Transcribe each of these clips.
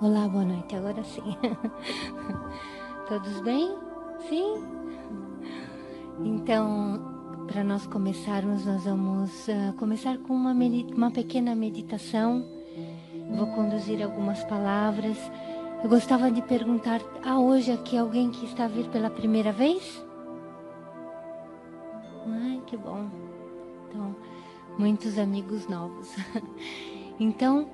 Olá, boa noite. Agora sim. Todos bem? Sim? Então, para nós começarmos, nós vamos começar com uma pequena meditação. Vou conduzir algumas palavras. Eu gostava de perguntar, hoje aqui alguém que está a vir pela primeira vez? Ai, que bom. Então, muitos amigos novos. Então,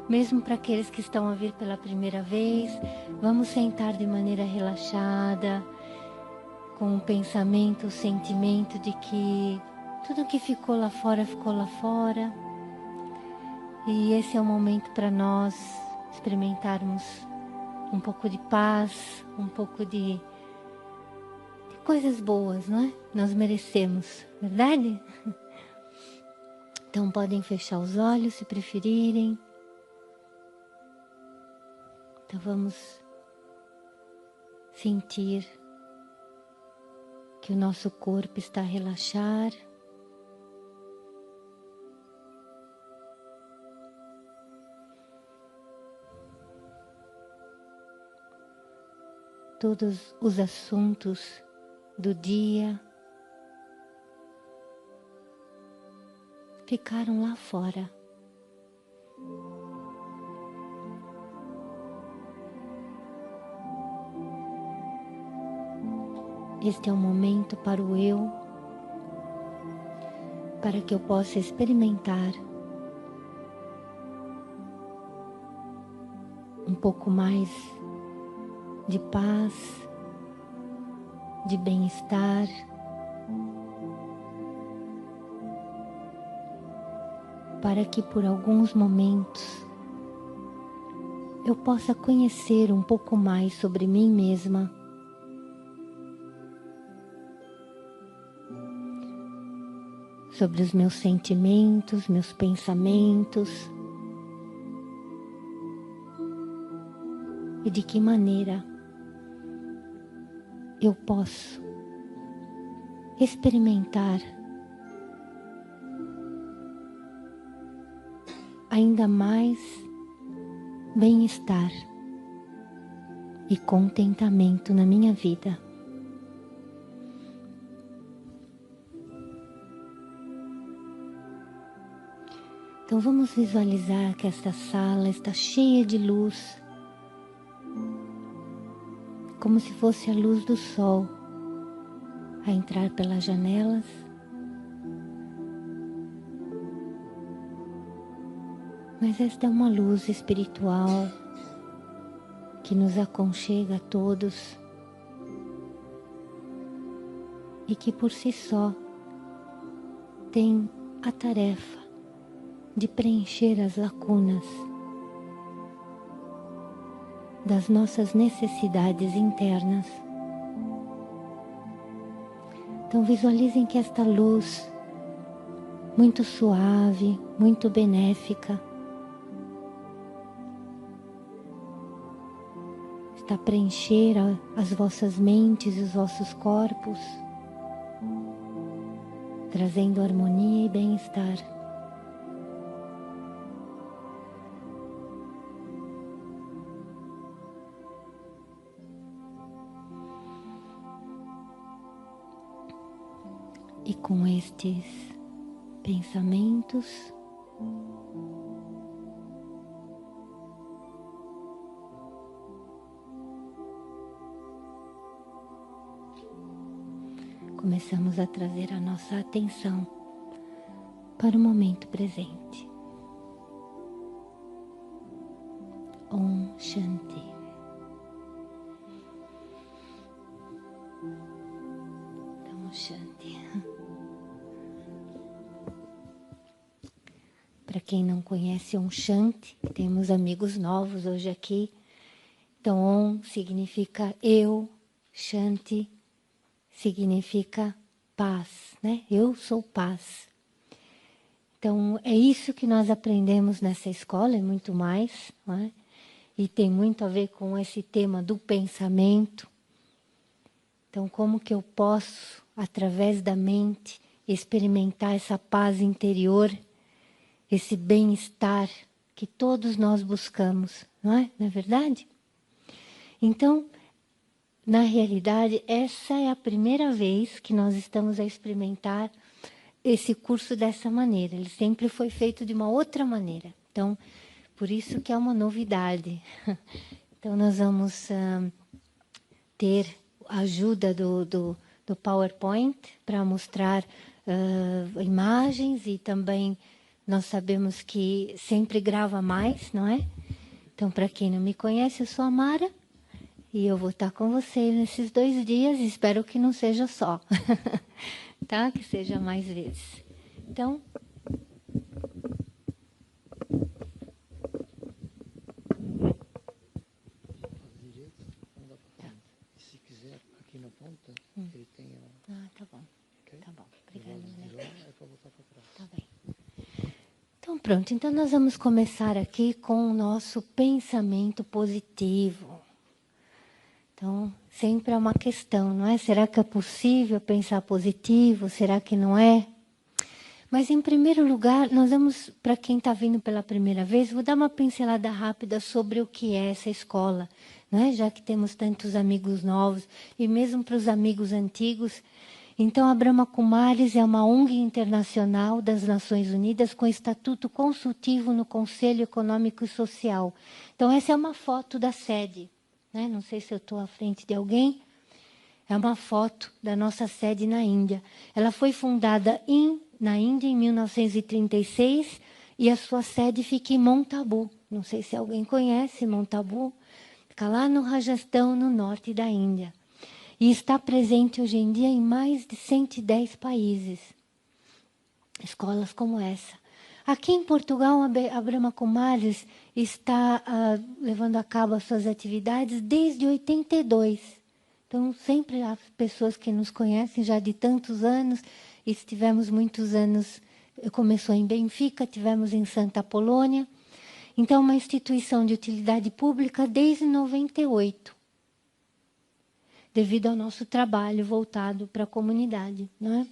mesmo para aqueles que estão a vir pela primeira vez, vamos sentar de maneira relaxada, com o pensamento, o sentimento de que tudo que ficou lá fora, ficou lá fora. E esse é o momento para nós experimentarmos um pouco de paz, um pouco de coisas boas, não é? Nós merecemos, verdade? Então podem fechar os olhos se preferirem. Então vamos sentir que o nosso corpo está a relaxar. Todos os assuntos do dia ficaram lá fora. Este é o momento para o eu, para que eu possa experimentar um pouco mais de paz, de bem-estar, para que por alguns momentos eu possa conhecer um pouco mais sobre mim mesma, sobre os meus sentimentos, meus pensamentos, e de que maneira eu posso experimentar ainda mais bem-estar e contentamento na minha vida. Então vamos visualizar que esta sala está cheia de luz, como se fosse a luz do sol a entrar pelas janelas. Mas esta é uma luz espiritual que nos aconchega a todos e que por si só tem a tarefa de preencher as lacunas das nossas necessidades internas. Então visualizem que esta luz, muito suave, muito benéfica, está a preencher as vossas mentes e os vossos corpos, trazendo harmonia e bem-estar. E com estes pensamentos, começamos a trazer a nossa atenção para o momento presente. Om Shanti. Om Shanti. Para quem não conhece Om Shanti, temos amigos novos hoje aqui. Então Om significa eu, Shanti significa paz, né? Eu sou paz. Então é isso que nós aprendemos nessa escola e muito mais, não é? E tem muito a ver com esse tema do pensamento. Então como que eu posso, através da mente, experimentar essa paz interior, esse bem-estar que todos nós buscamos, não é? Não é verdade? Então, na realidade, essa é a primeira vez que nós estamos a experimentar esse curso dessa maneira. Ele sempre foi feito de uma outra maneira. Então, por isso que é uma novidade. Então, nós vamos ter a ajuda do PowerPoint para mostrar imagens, e também nós sabemos que sempre grava mais, não é? Então, para quem não me conhece, eu sou a Mara e eu vou estar com vocês nesses 2 dias. Espero que não seja só, tá? Que seja mais vezes. Então, se quiser, aqui na ponta, ele tem a... Ah, tá bom. Okay? Tá bom. Obrigada, De lá é para voltar para trás. Tá bem. Então, pronto. Então, nós vamos começar aqui com o nosso pensamento positivo. Então, sempre é uma questão, não é? Será que é possível pensar positivo? Será que não é? Mas, em primeiro lugar, nós vamos, para quem está vindo pela primeira vez, vou dar uma pincelada rápida sobre o que é essa escola, não é? Já que temos tantos amigos novos, e mesmo para os amigos antigos. Então, a Brahma Kumaris é uma ONG internacional das Nações Unidas com estatuto consultivo no Conselho Econômico e Social. Então, essa é uma foto da sede, né? Não sei se eu estou à frente de alguém. É uma foto da nossa sede na Índia. Ela foi fundada na Índia em 1936 e a sua sede fica em Mount Abu. Não sei se alguém conhece Mount Abu. Fica lá no Rajastão, no norte da Índia. E está presente hoje em dia em mais de 110 países. Escolas como essa. Aqui em Portugal, a Brahma Kumaris está levando a cabo as suas atividades desde 82. Então, sempre há pessoas que nos conhecem já de tantos anos. E tivemos muitos anos, começou em Benfica, tivemos em Santa Apolônia. Então, uma instituição de utilidade pública desde 98. Devido ao nosso trabalho voltado para a comunidade, não é?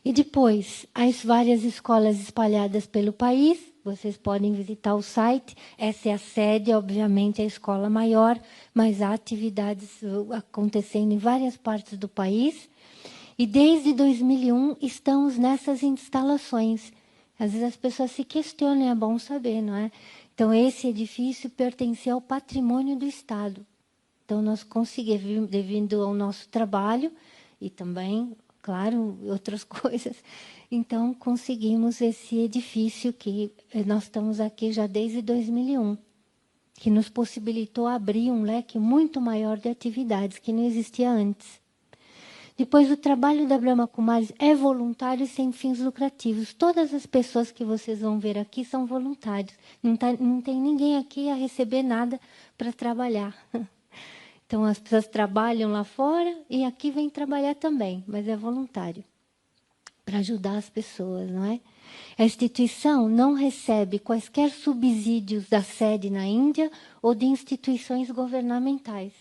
E depois, as várias escolas espalhadas pelo país, vocês podem visitar o site. Essa é a sede, obviamente, a escola maior, mas há atividades acontecendo em várias partes do país. E desde 2001 estamos nessas instalações. Às vezes as pessoas se questionam, é bom saber, não é? Então, esse edifício pertence ao patrimônio do Estado. Então, nós conseguimos, devido ao nosso trabalho, e também, claro, outras coisas, então conseguimos esse edifício que nós estamos aqui já desde 2001, que nos possibilitou abrir um leque muito maior de atividades que não existia antes. Depois, o trabalho da Brahma Kumaris é voluntário e sem fins lucrativos. Todas as pessoas que vocês vão ver aqui são voluntários. Não tem ninguém aqui a receber nada para trabalhar. Então, as pessoas trabalham lá fora e aqui vêm trabalhar também, mas é voluntário, para ajudar as pessoas, não é? A instituição não recebe quaisquer subsídios da sede na Índia ou de instituições governamentais.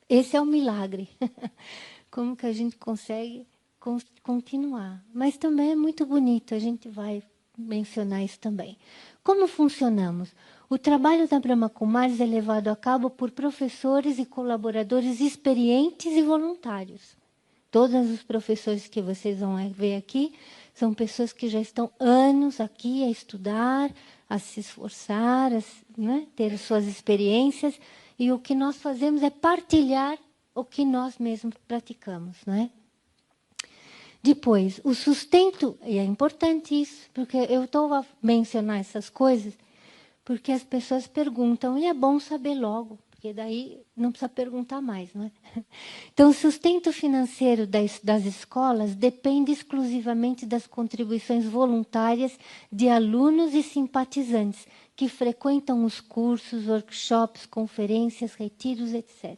Esse é o milagre. Como que a gente consegue continuar? Mas também é muito bonito, a gente vai mencionar isso também. Como funcionamos? O trabalho da Brahma Kumaris é levado a cabo por professores e colaboradores experientes e voluntários. Todos os professores que vocês vão ver aqui são pessoas que já estão anos aqui a estudar, a se esforçar, né, ter suas experiências. E o que nós fazemos é partilhar o que nós mesmos praticamos, não é? Depois, o sustento, e é importante isso, porque eu estou a mencionar essas coisas, porque as pessoas perguntam, e é bom saber logo, porque daí não precisa perguntar mais, não é? Então, o sustento financeiro das escolas depende exclusivamente das contribuições voluntárias de alunos e simpatizantes que frequentam os cursos, workshops, conferências, retiros, etc.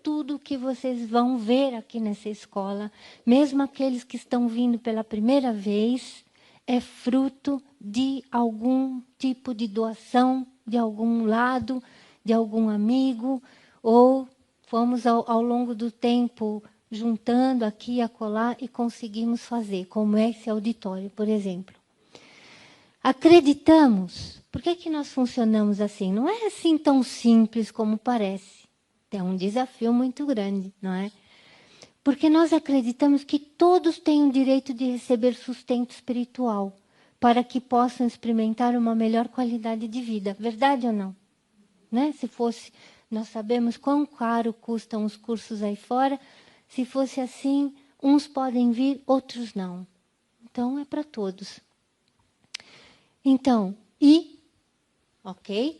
Tudo que vocês vão ver aqui nessa escola, mesmo aqueles que estão vindo pela primeira vez, é fruto de algum tipo de doação, de algum lado, de algum amigo, ou fomos ao longo do tempo juntando aqui e acolá e conseguimos fazer, como esse auditório, por exemplo. acreditamos. Por que nós funcionamos assim? Não é assim tão simples como parece. É um desafio muito grande, não é? Porque nós acreditamos que todos têm o direito de receber sustento espiritual para que possam experimentar uma melhor qualidade de vida. Verdade ou não? Né? Se fosse, nós sabemos quão caro custam os cursos aí fora. Se fosse assim, uns podem vir, outros não. Então, é para todos. Então,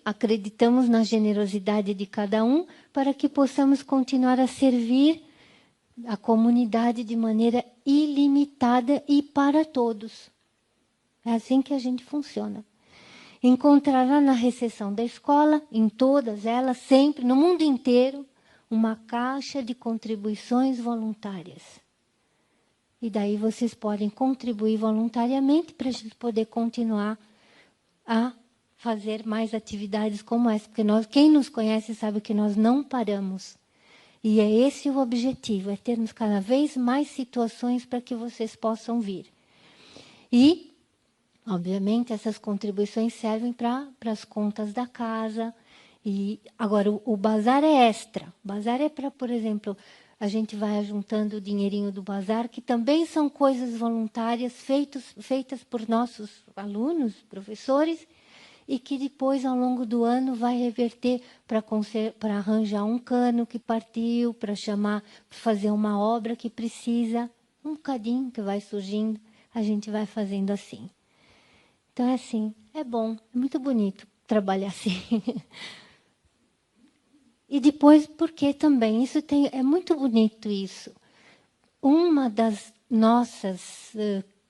acreditamos na generosidade de cada um para que possamos continuar a servir a comunidade de maneira ilimitada e para todos. É assim que a gente funciona. Encontrará na recepção da escola, em todas elas, sempre, no mundo inteiro, uma caixa de contribuições voluntárias. E daí vocês podem contribuir voluntariamente para a gente poder continuar a fazer mais atividades como essa. Porque quem nos conhece sabe que nós não paramos. E é esse o objetivo, é termos cada vez mais situações para que vocês possam vir. E, obviamente, essas contribuições servem para as contas da casa. E agora, o bazar é extra. O bazar é para, por exemplo, a gente vai juntando o dinheirinho do bazar, que também são coisas voluntárias feitas por nossos alunos, professores, e que depois, ao longo do ano, vai reverter para arranjar um cano que partiu, para fazer uma obra que precisa, um bocadinho que vai surgindo, a gente vai fazendo assim. Então, é assim, é bom, é muito bonito trabalhar assim. E depois, porque também, é muito bonito isso. Uma das nossas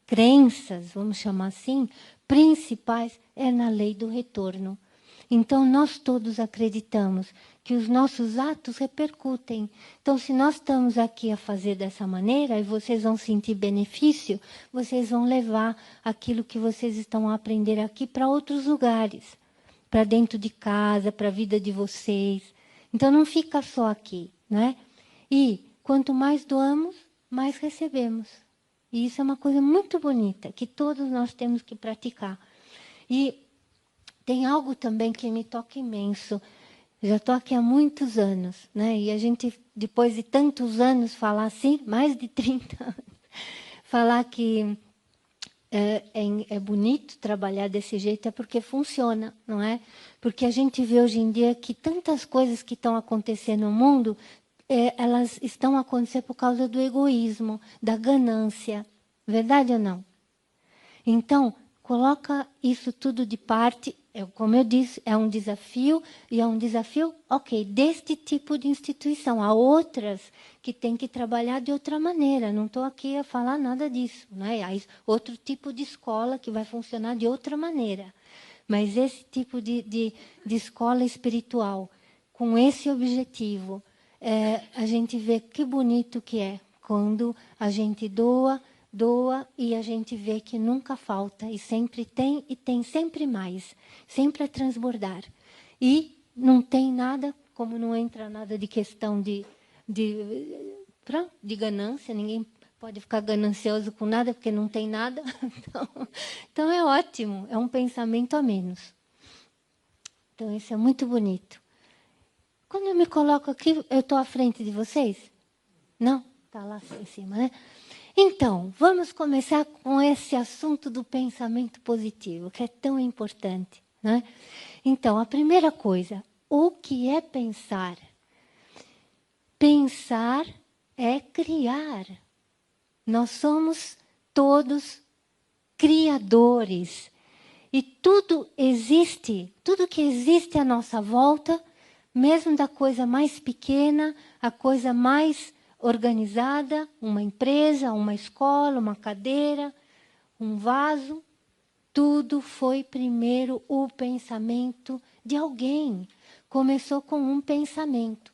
crenças, vamos chamar assim, principais, é na lei do retorno. Então, nós todos acreditamos que os nossos atos repercutem. Então, se nós estamos aqui a fazer dessa maneira, e vocês vão sentir benefício, vocês vão levar aquilo que vocês estão a aprender aqui para outros lugares, para dentro de casa, para a vida de vocês. Então, não fica só aqui, né? E quanto mais doamos, mais recebemos. E isso é uma coisa muito bonita, que todos nós temos que praticar. E tem algo também que me toca imenso. Já estou aqui há muitos anos, né? E a gente, depois de tantos anos, falar assim, mais de 30 anos, falar que é bonito trabalhar desse jeito é porque funciona, não é? Porque a gente vê hoje em dia que tantas coisas que estão acontecendo no mundo, elas estão acontecendo por causa do egoísmo, da ganância. Verdade ou não? Então, coloca isso tudo de parte. Como eu disse, é um desafio, e é um desafio, deste tipo de instituição. Há outras que têm que trabalhar de outra maneira. Não estou aqui a falar nada disso. Né? Há outro tipo de escola que vai funcionar de outra maneira. Mas esse tipo de escola espiritual, com esse objetivo, a gente vê que bonito que é quando a gente doa e a gente vê que nunca falta e tem sempre mais, sempre a transbordar. E não tem nada, como não entra nada de questão de ganância, ninguém pode ficar ganancioso com nada porque não tem nada. Então é ótimo, é um pensamento a menos. Então isso é muito bonito. Quando eu me coloco aqui, eu estou à frente de vocês? Não? Está lá em cima, né? Então, vamos começar com esse assunto do pensamento positivo, que é tão importante. Né? Então, a primeira coisa, o que é pensar? Pensar é criar. Nós somos todos criadores. E tudo que existe à nossa volta, mesmo da coisa mais pequena, a coisa mais organizada, uma empresa, uma escola, uma cadeira, um vaso, tudo foi primeiro o pensamento de alguém. Começou com um pensamento.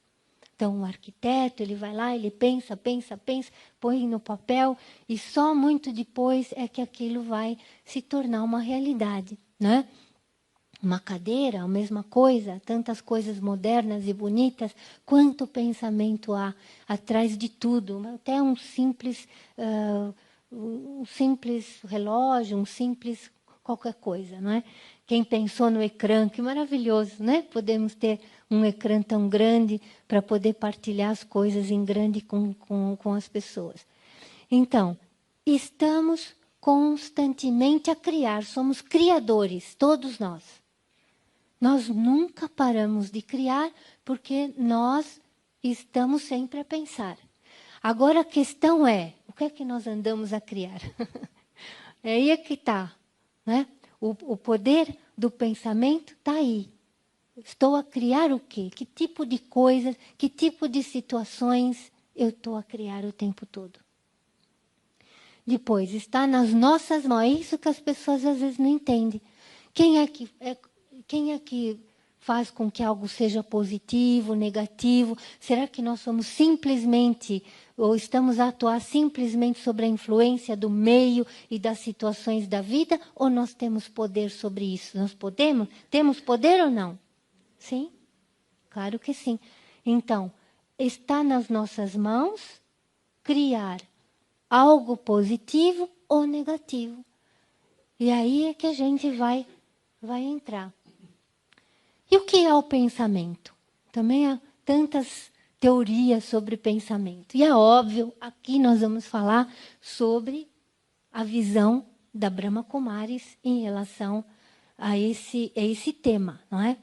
Então, o arquiteto, ele vai lá, ele pensa, põe no papel, e só muito depois é que aquilo vai se tornar uma realidade, né? Uma cadeira, a mesma coisa, tantas coisas modernas e bonitas, quanto pensamento há atrás de tudo. Até um simples relógio, um simples qualquer coisa, não é? Quem pensou no ecrã, que maravilhoso, né? Podemos ter um ecrã tão grande para poder partilhar as coisas em grande com as pessoas. Então, estamos constantemente a criar, somos criadores, todos nós. Nós nunca paramos de criar porque nós estamos sempre a pensar. Agora a questão é, o que é que nós andamos a criar? É aí que está, né? O poder do pensamento está aí. Estou a criar o quê? Que tipo de coisas, que tipo de situações eu estou a criar o tempo todo? Depois, está nas nossas mãos. É isso que as pessoas às vezes não entendem. Quem é que faz com que algo seja positivo, negativo? Será que nós somos simplesmente, ou estamos a atuar simplesmente sobre a influência do meio e das situações da vida? Ou nós temos poder sobre isso? Nós podemos? Temos poder ou não? Sim, claro que sim. Então, está nas nossas mãos criar algo positivo ou negativo. E aí é que a gente vai entrar. E o que é o pensamento? Também há tantas teorias sobre pensamento. E é óbvio, aqui nós vamos falar sobre a visão da Brahma Kumaris em relação a esse tema, não é?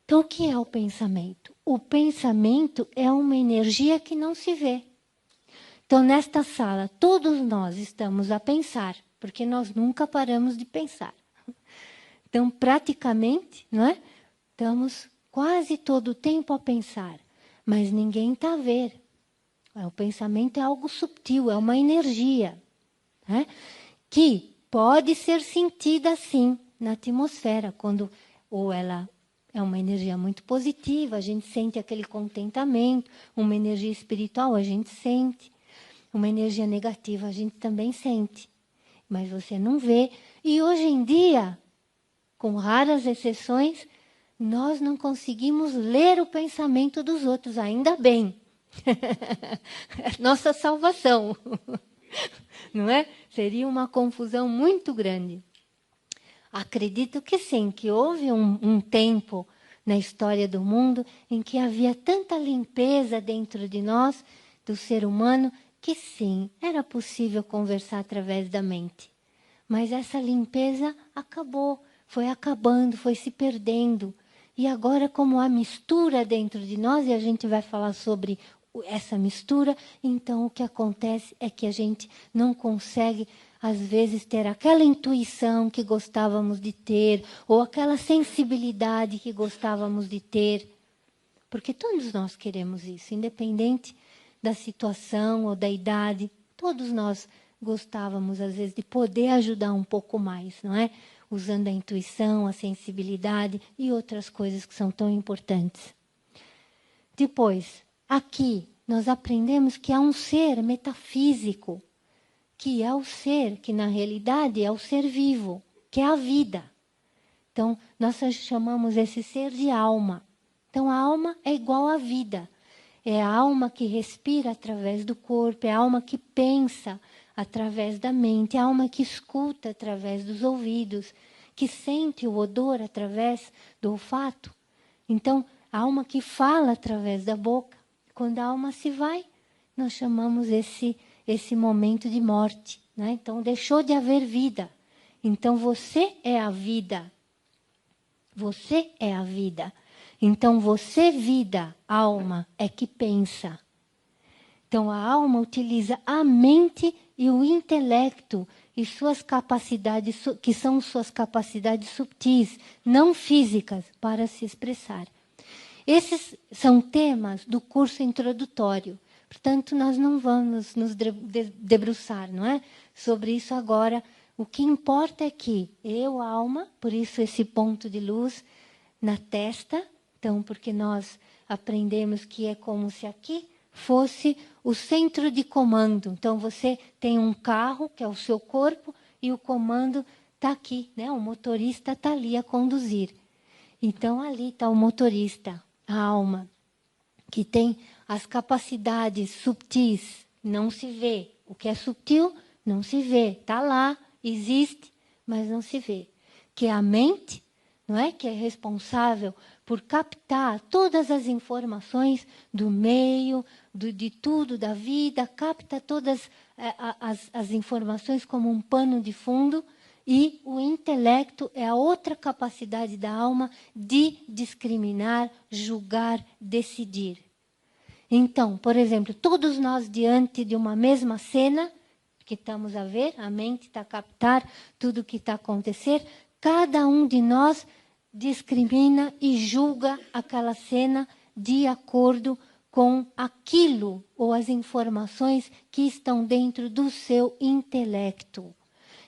Então, o que é o pensamento? O pensamento é uma energia que não se vê. Então, nesta sala, todos nós estamos a pensar, porque nós nunca paramos de pensar. Então, praticamente, não é? Estamos quase todo o tempo a pensar, mas ninguém está a ver. O pensamento é algo subtil, é uma energia, né? Que pode ser sentida assim na atmosfera, quando ou ela é uma energia muito positiva, a gente sente aquele contentamento, uma energia espiritual, a gente sente. Uma energia negativa a gente também sente, mas você não vê. E hoje em dia, com raras exceções, nós não conseguimos ler o pensamento dos outros, ainda bem. Nossa salvação. Não é? Seria uma confusão muito grande. Acredito que sim, que houve um tempo na história do mundo em que havia tanta limpeza dentro de nós, do ser humano, que sim, era possível conversar através da mente. Mas essa limpeza acabou, foi acabando, foi se perdendo. E agora, como há mistura dentro de nós, e a gente vai falar sobre essa mistura, então o que acontece é que a gente não consegue, às vezes, ter aquela intuição que gostávamos de ter, ou aquela sensibilidade que gostávamos de ter. Porque todos nós queremos isso, independente da situação ou da idade, todos nós gostávamos, às vezes, de poder ajudar um pouco mais, não é? Usando a intuição, a sensibilidade e outras coisas que são tão importantes. Depois, aqui, nós aprendemos que há um ser metafísico, que é o ser, que na realidade é o ser vivo, que é a vida. Então, nós chamamos esse ser de alma. Então, a alma é igual à vida. É a alma que respira através do corpo, é a alma que pensa através da mente, é a alma que escuta através dos ouvidos, que sente o odor através do olfato. Então, a alma que fala através da boca. Quando a alma se vai, nós chamamos esse momento de morte, né? Então, deixou de haver vida. Então, você é a vida. Você é a vida. Então, você, vida, alma, é que pensa. Então, a alma utiliza a mente e o intelecto e suas capacidades, que são suas capacidades subtis, não físicas, para se expressar. Esses são temas do curso introdutório. Portanto, nós não vamos nos debruçar, não é? Sobre isso agora. O que importa é que eu, alma, por isso esse ponto de luz na testa. Então, porque nós aprendemos que é como se aqui fosse o centro de comando. Então, você tem um carro, que é o seu corpo, e o comando está aqui, né? O motorista está ali a conduzir. Então, ali está o motorista, a alma, que tem as capacidades subtis, não se vê. O que é subtil, não se vê. Está lá, existe, mas não se vê. Que é a mente, não é? Que é responsável por captar todas as informações do meio, de tudo, da vida, capta todas as informações como um pano de fundo, e o intelecto é a outra capacidade da alma de discriminar, julgar, decidir. Então, por exemplo, todos nós diante de uma mesma cena, que estamos a ver, a mente está a captar tudo o que está a acontecer, cada um de nós discrimina e julga aquela cena de acordo com aquilo ou as informações que estão dentro do seu intelecto.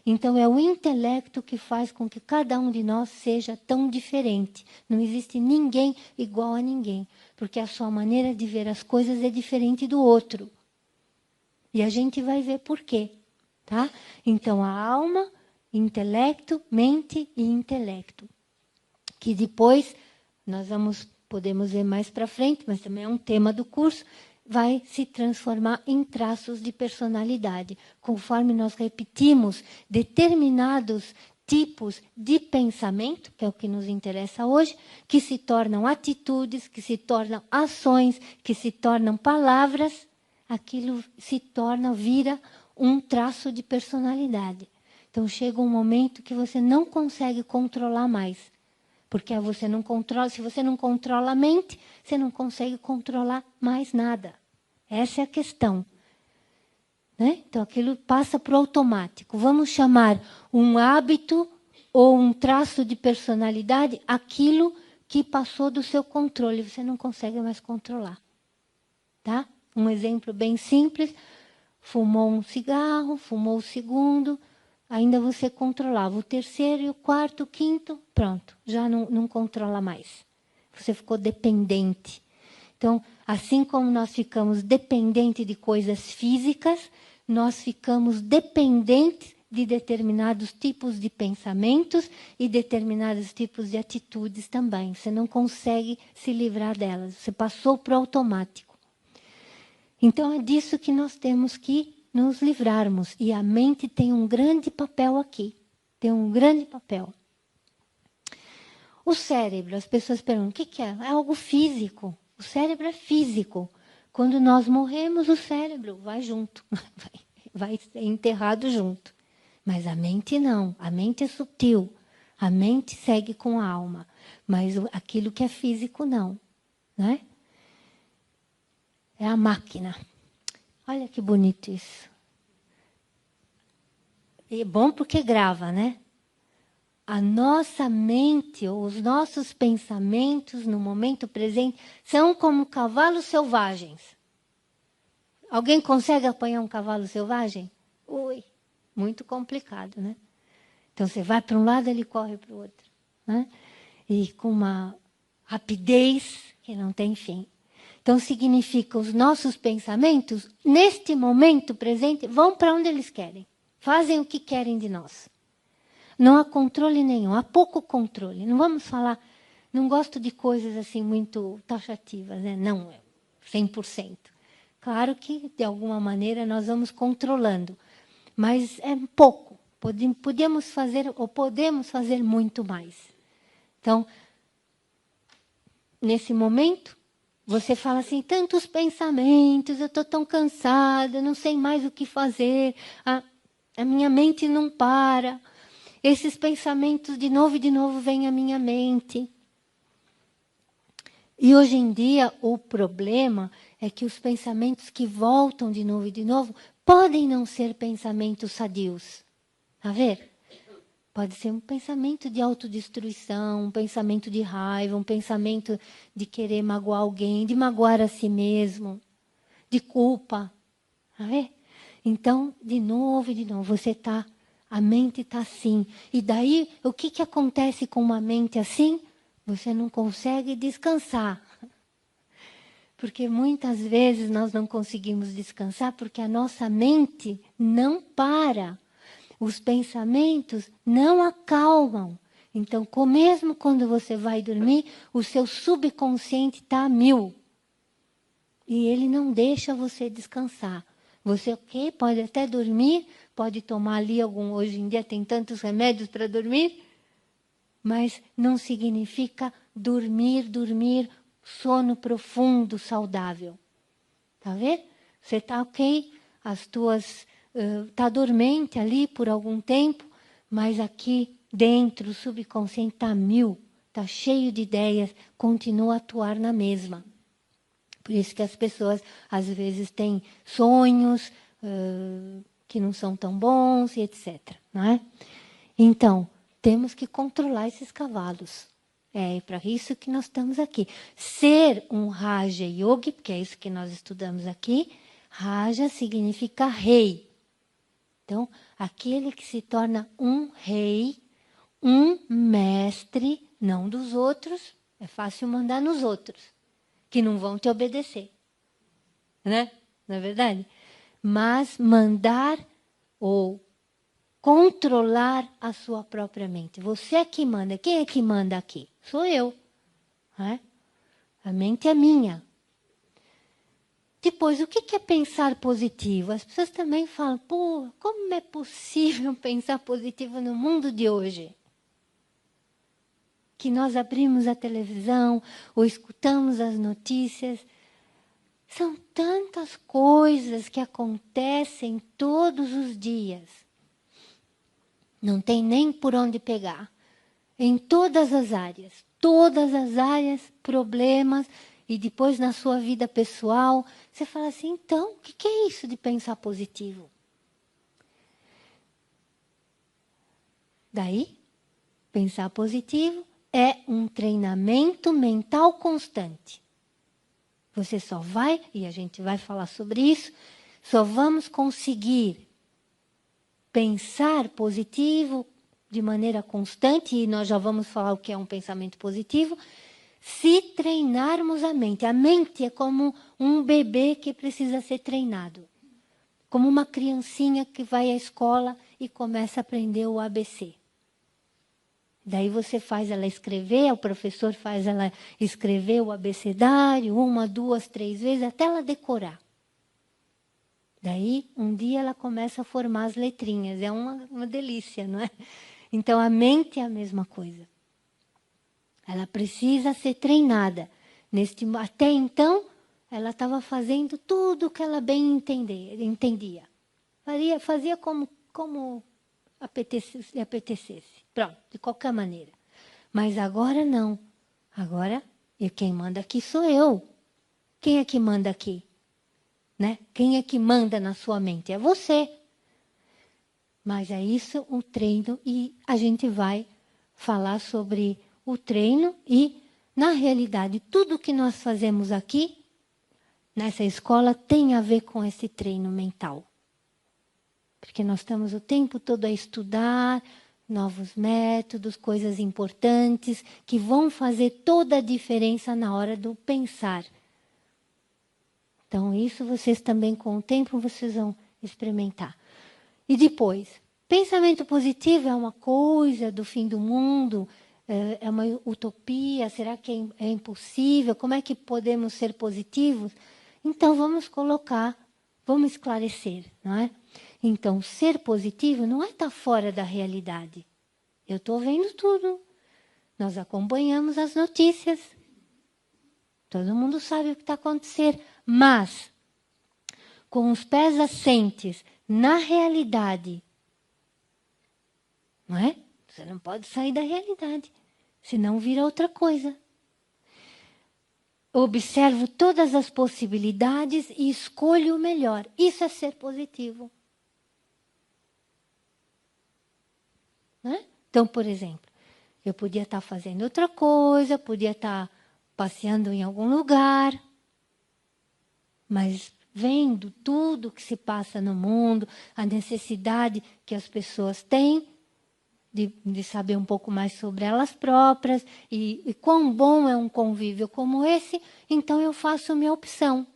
Então, é o intelecto que faz com que cada um de nós seja tão diferente. Não existe ninguém igual a ninguém, porque a sua maneira de ver as coisas é diferente do outro. E a gente vai ver por quê. Tá? Então, a alma, intelecto, mente e intelecto. Que depois, podemos ver mais para frente, mas também é um tema do curso, vai se transformar em traços de personalidade, conforme nós repetimos determinados tipos de pensamento, que é o que nos interessa hoje, que se tornam atitudes, que se tornam ações, que se tornam palavras, aquilo vira um traço de personalidade. Então chega um momento que você não consegue controlar mais. Porque você não controla, se você não controla a mente, você não consegue controlar mais nada. Essa é a questão. Né? Então aquilo passa para o automático. Vamos chamar um hábito ou um traço de personalidade aquilo que passou do seu controle. Você não consegue mais controlar. Tá? Um exemplo bem simples. Fumou um cigarro, fumou o segundo, ainda você controlava o terceiro e o quarto, o quinto, pronto, já não controla mais. Você ficou dependente. Então, assim como nós ficamos dependentes de coisas físicas, nós ficamos dependentes de determinados tipos de pensamentos e determinados tipos de atitudes também. Você não consegue se livrar delas, você passou para o automático. Então, é disso que nós temos que nos livrarmos. E a mente tem um grande papel aqui. Tem um grande papel. O cérebro, as pessoas perguntam, o que é? É algo físico. O cérebro é físico. Quando nós morremos, o cérebro vai junto. Vai ser enterrado junto. Mas a mente não. A mente é sutil. A mente segue com a alma. Mas aquilo que é físico, não. Né? É a máquina. Olha que bonito isso. E é bom porque grava, né? A nossa mente, ou os nossos pensamentos no momento presente, são como cavalos selvagens. Alguém consegue apanhar um cavalo selvagem? Ui, muito complicado, né? Então você vai para um lado, ele corre para o outro. Né? E com uma rapidez que não tem fim. Então, significa os nossos pensamentos, neste momento presente, vão para onde eles querem. Fazem o que querem de nós. Não há controle nenhum, há pouco controle. Não vamos falar, não gosto de coisas assim muito taxativas, né? Não, 100%. Claro que, de alguma maneira, nós vamos controlando. Mas é pouco. Podemos fazer muito mais. Então, nesse momento, você fala assim, tantos pensamentos, eu estou tão cansada, não sei mais o que fazer, a minha mente não para. Esses pensamentos de novo vêm à minha mente. E hoje em dia o problema é que os pensamentos que voltam de novo, podem não ser pensamentos sadios. Está vendo? Pode ser um pensamento de autodestruição, um pensamento de raiva, um pensamento de querer magoar alguém, de magoar a si mesmo, de culpa. Tá vendo? Então, de novo, a mente está assim. E daí, o que acontece com uma mente assim? Você não consegue descansar. Porque muitas vezes nós não conseguimos descansar porque a nossa mente não para. Os pensamentos não acalmam. Então, mesmo quando você vai dormir, o seu subconsciente está a 1000. E ele não deixa você descansar. Você, ok, pode até dormir, pode tomar ali hoje em dia tem tantos remédios para dormir, mas não significa dormir, sono profundo, saudável. Tá vendo? Você está ok, tá dormente ali por algum tempo, mas aqui dentro o subconsciente está mil, está cheio de ideias, continua a atuar na mesma. Por isso que as pessoas às vezes têm sonhos que não são tão bons e etc. Não é? Então, temos que controlar esses cavalos. É para isso que nós estamos aqui. Ser um Raja Yogi, porque é isso que nós estudamos aqui. Raja significa rei. Então, aquele que se torna um rei, um mestre, não dos outros. É fácil mandar nos outros, que não vão te obedecer. Né? Não é verdade? Mas mandar ou controlar a sua própria mente. Você é que manda. Quem é que manda aqui? Sou eu. Né? A mente é minha. Depois, o que é pensar positivo? As pessoas também falam, pô, como é possível pensar positivo no mundo de hoje? Que nós abrimos a televisão ou escutamos as notícias. São tantas coisas que acontecem todos os dias. Não tem nem por onde pegar. Em todas as áreas, problemas, e depois na sua vida pessoal, você fala assim, então, o que é isso de pensar positivo? Daí, pensar positivo é um treinamento mental constante. Você só vai, e a gente vai falar sobre isso, só vamos conseguir pensar positivo de maneira constante, e nós já vamos falar o que é um pensamento positivo, se treinarmos a mente. A mente é como um bebê que precisa ser treinado. Como uma criancinha que vai à escola e começa a aprender o ABC. Daí você faz ela escrever, o professor faz ela escrever o abecedário 1, 2, 3 vezes, até ela decorar. Daí, um dia ela começa a formar as letrinhas. É uma delícia, não é? Então, a mente é a mesma coisa. Ela precisa ser treinada. Até então, ela estava fazendo tudo o que ela bem entendia. Fazia como apetecesse. Pronto, de qualquer maneira. Mas agora não. Agora, quem manda aqui sou eu. Quem é que manda aqui? Né? Quem é que manda na sua mente? É você. Mas é isso o treino, e a gente vai falar sobre o treino e, na realidade, tudo que nós fazemos aqui, nessa escola, tem a ver com esse treino mental. Porque nós estamos o tempo todo a estudar novos métodos, coisas importantes, que vão fazer toda a diferença na hora do pensar. Então, isso vocês também, com o tempo, vocês vão experimentar. E depois, pensamento positivo é uma coisa do fim do mundo, é uma utopia, será que é impossível? Como é que podemos ser positivos? Então, vamos esclarecer, não é? Então, ser positivo não é estar fora da realidade. Eu estou vendo tudo. Nós acompanhamos as notícias. Todo mundo sabe o que está acontecendo. Mas, com os pés assentes na realidade, não é? Você não pode sair da realidade, senão vira outra coisa. Observo todas as possibilidades e escolho o melhor. Isso é ser positivo. Não é? Então, por exemplo, eu podia estar fazendo outra coisa, podia estar passeando em algum lugar, mas vendo tudo que se passa no mundo, a necessidade que as pessoas têm de saber um pouco mais sobre elas próprias, e quão bom é um convívio como esse, então eu faço minha opção.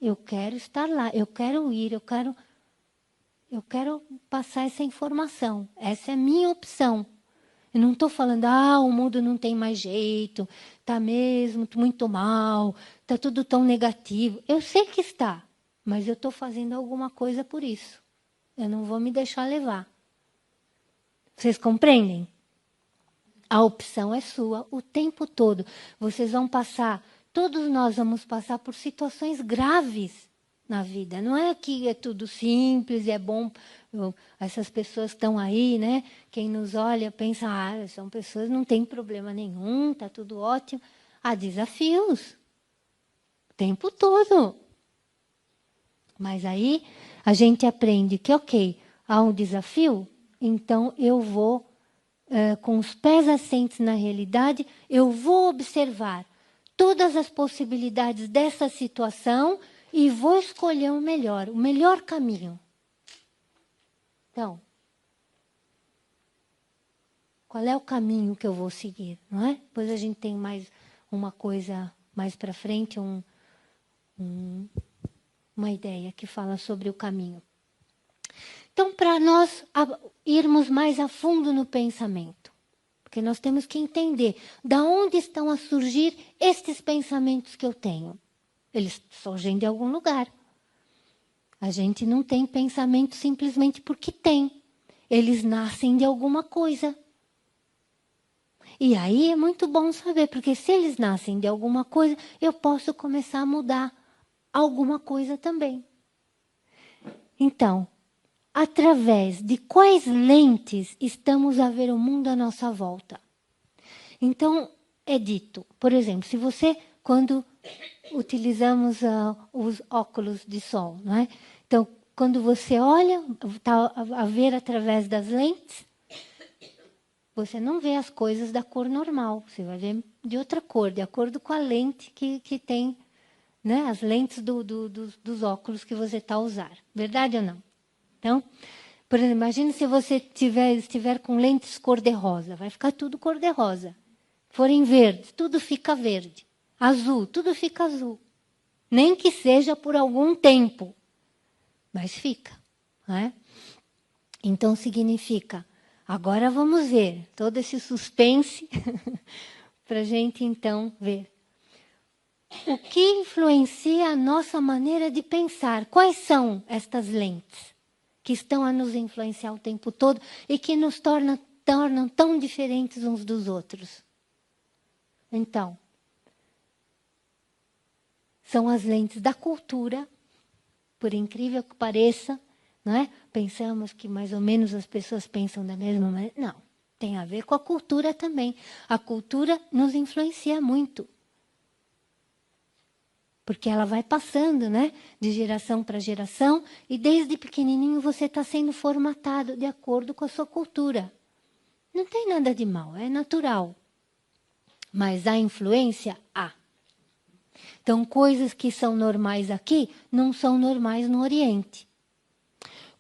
Eu quero estar lá, eu quero ir, eu quero passar essa informação. Essa é a minha opção. Eu não estou falando, o mundo não tem mais jeito, está mesmo muito mal, está tudo tão negativo. Eu sei que está. mas eu estou fazendo alguma coisa por isso. Eu não vou me deixar levar. Vocês compreendem? A opção é sua o tempo todo. Vocês vão passar, todos nós vamos passar por situações graves na vida. Não é que é tudo simples e é bom. Essas pessoas estão aí, né? Quem nos olha pensa, são pessoas que não têm problema nenhum, está tudo ótimo. Há desafios o tempo todo. Mas aí a gente aprende que, ok, há um desafio, então eu vou, com os pés assentes na realidade, eu vou observar todas as possibilidades dessa situação e vou escolher o melhor caminho. Então, qual é o caminho que eu vou seguir, não é? Depois a gente tem mais uma coisa mais para frente, uma ideia que fala sobre o caminho. Então, para nós irmos mais a fundo no pensamento, porque nós temos que entender de onde estão a surgir estes pensamentos que eu tenho. Eles surgem de algum lugar. A gente não tem pensamento simplesmente porque tem. Eles nascem de alguma coisa. E aí é muito bom saber, porque se eles nascem de alguma coisa, eu posso começar a mudar alguma coisa também. Então, através de quais lentes estamos a ver o mundo à nossa volta? Então, é dito, por exemplo, se você, quando utilizamos os óculos de sol, não é? Então, quando você olha, está a ver através das lentes, você não vê as coisas da cor normal, você vai ver de outra cor, de acordo com a lente que tem, né? As lentes dos óculos que você está a usar. Verdade ou não? Então, por exemplo, imagine se você estiver com lentes cor-de-rosa, vai ficar tudo cor-de-rosa. Forem verdes, tudo fica verde. Azul, tudo fica azul. Nem que seja por algum tempo, mas fica. Não é? Então significa, agora vamos ver todo esse suspense para a gente então ver. O que influencia a nossa maneira de pensar? Quais são estas lentes que estão a nos influenciar o tempo todo e que nos tornam tão diferentes uns dos outros? Então, são as lentes da cultura, por incrível que pareça, não é? Pensamos que mais ou menos as pessoas pensam da mesma maneira. Não, tem a ver com a cultura também. A cultura nos influencia muito. Porque ela vai passando, né? De geração para geração, e desde pequenininho você está sendo formatado de acordo com a sua cultura. Não tem nada de mal, é natural. Mas a influência há. Então, coisas que são normais aqui não são normais no Oriente.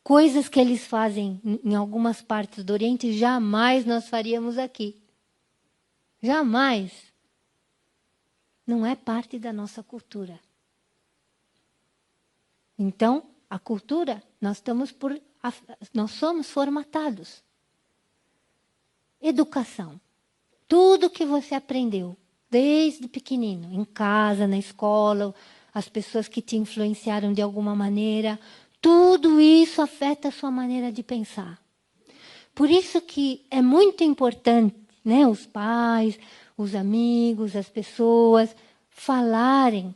Coisas que eles fazem em algumas partes do Oriente, jamais nós faríamos aqui. Jamais. Não é parte da nossa cultura. Então, a cultura, nós somos formatados. Educação. Tudo que você aprendeu, desde pequenino, em casa, na escola, as pessoas que te influenciaram de alguma maneira, tudo isso afeta a sua maneira de pensar. Por isso que é muito importante, né, os pais, os amigos, as pessoas falarem,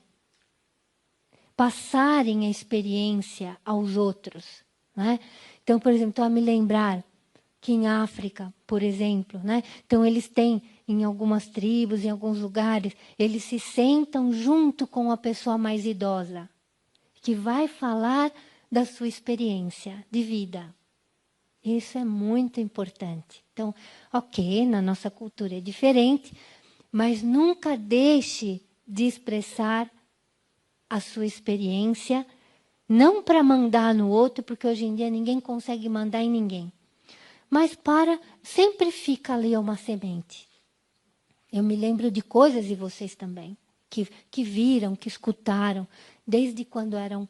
passarem a experiência aos outros. Né? Então, por exemplo, estou a me lembrar que em África, por exemplo, né? Então eles têm, em algumas tribos, em alguns lugares, eles se sentam junto com a pessoa mais idosa, que vai falar da sua experiência de vida. Isso é muito importante. Então, ok, na nossa cultura é diferente, mas nunca deixe de expressar a sua experiência, não para mandar no outro, porque hoje em dia ninguém consegue mandar em ninguém, mas sempre fica ali uma semente. Eu me lembro de coisas, e vocês também, que viram, que escutaram, desde quando eram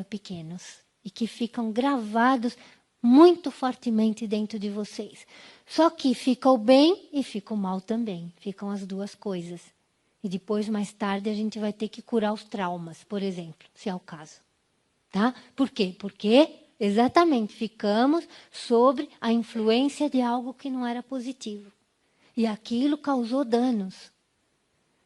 pequenos, e que ficam gravados muito fortemente dentro de vocês. Só que fica o bem e fica o mal também, ficam as duas coisas. E depois, mais tarde, a gente vai ter que curar os traumas, por exemplo, se é o caso. Tá? Por quê? Porque exatamente ficamos sob a influência de algo que não era positivo. E aquilo causou danos.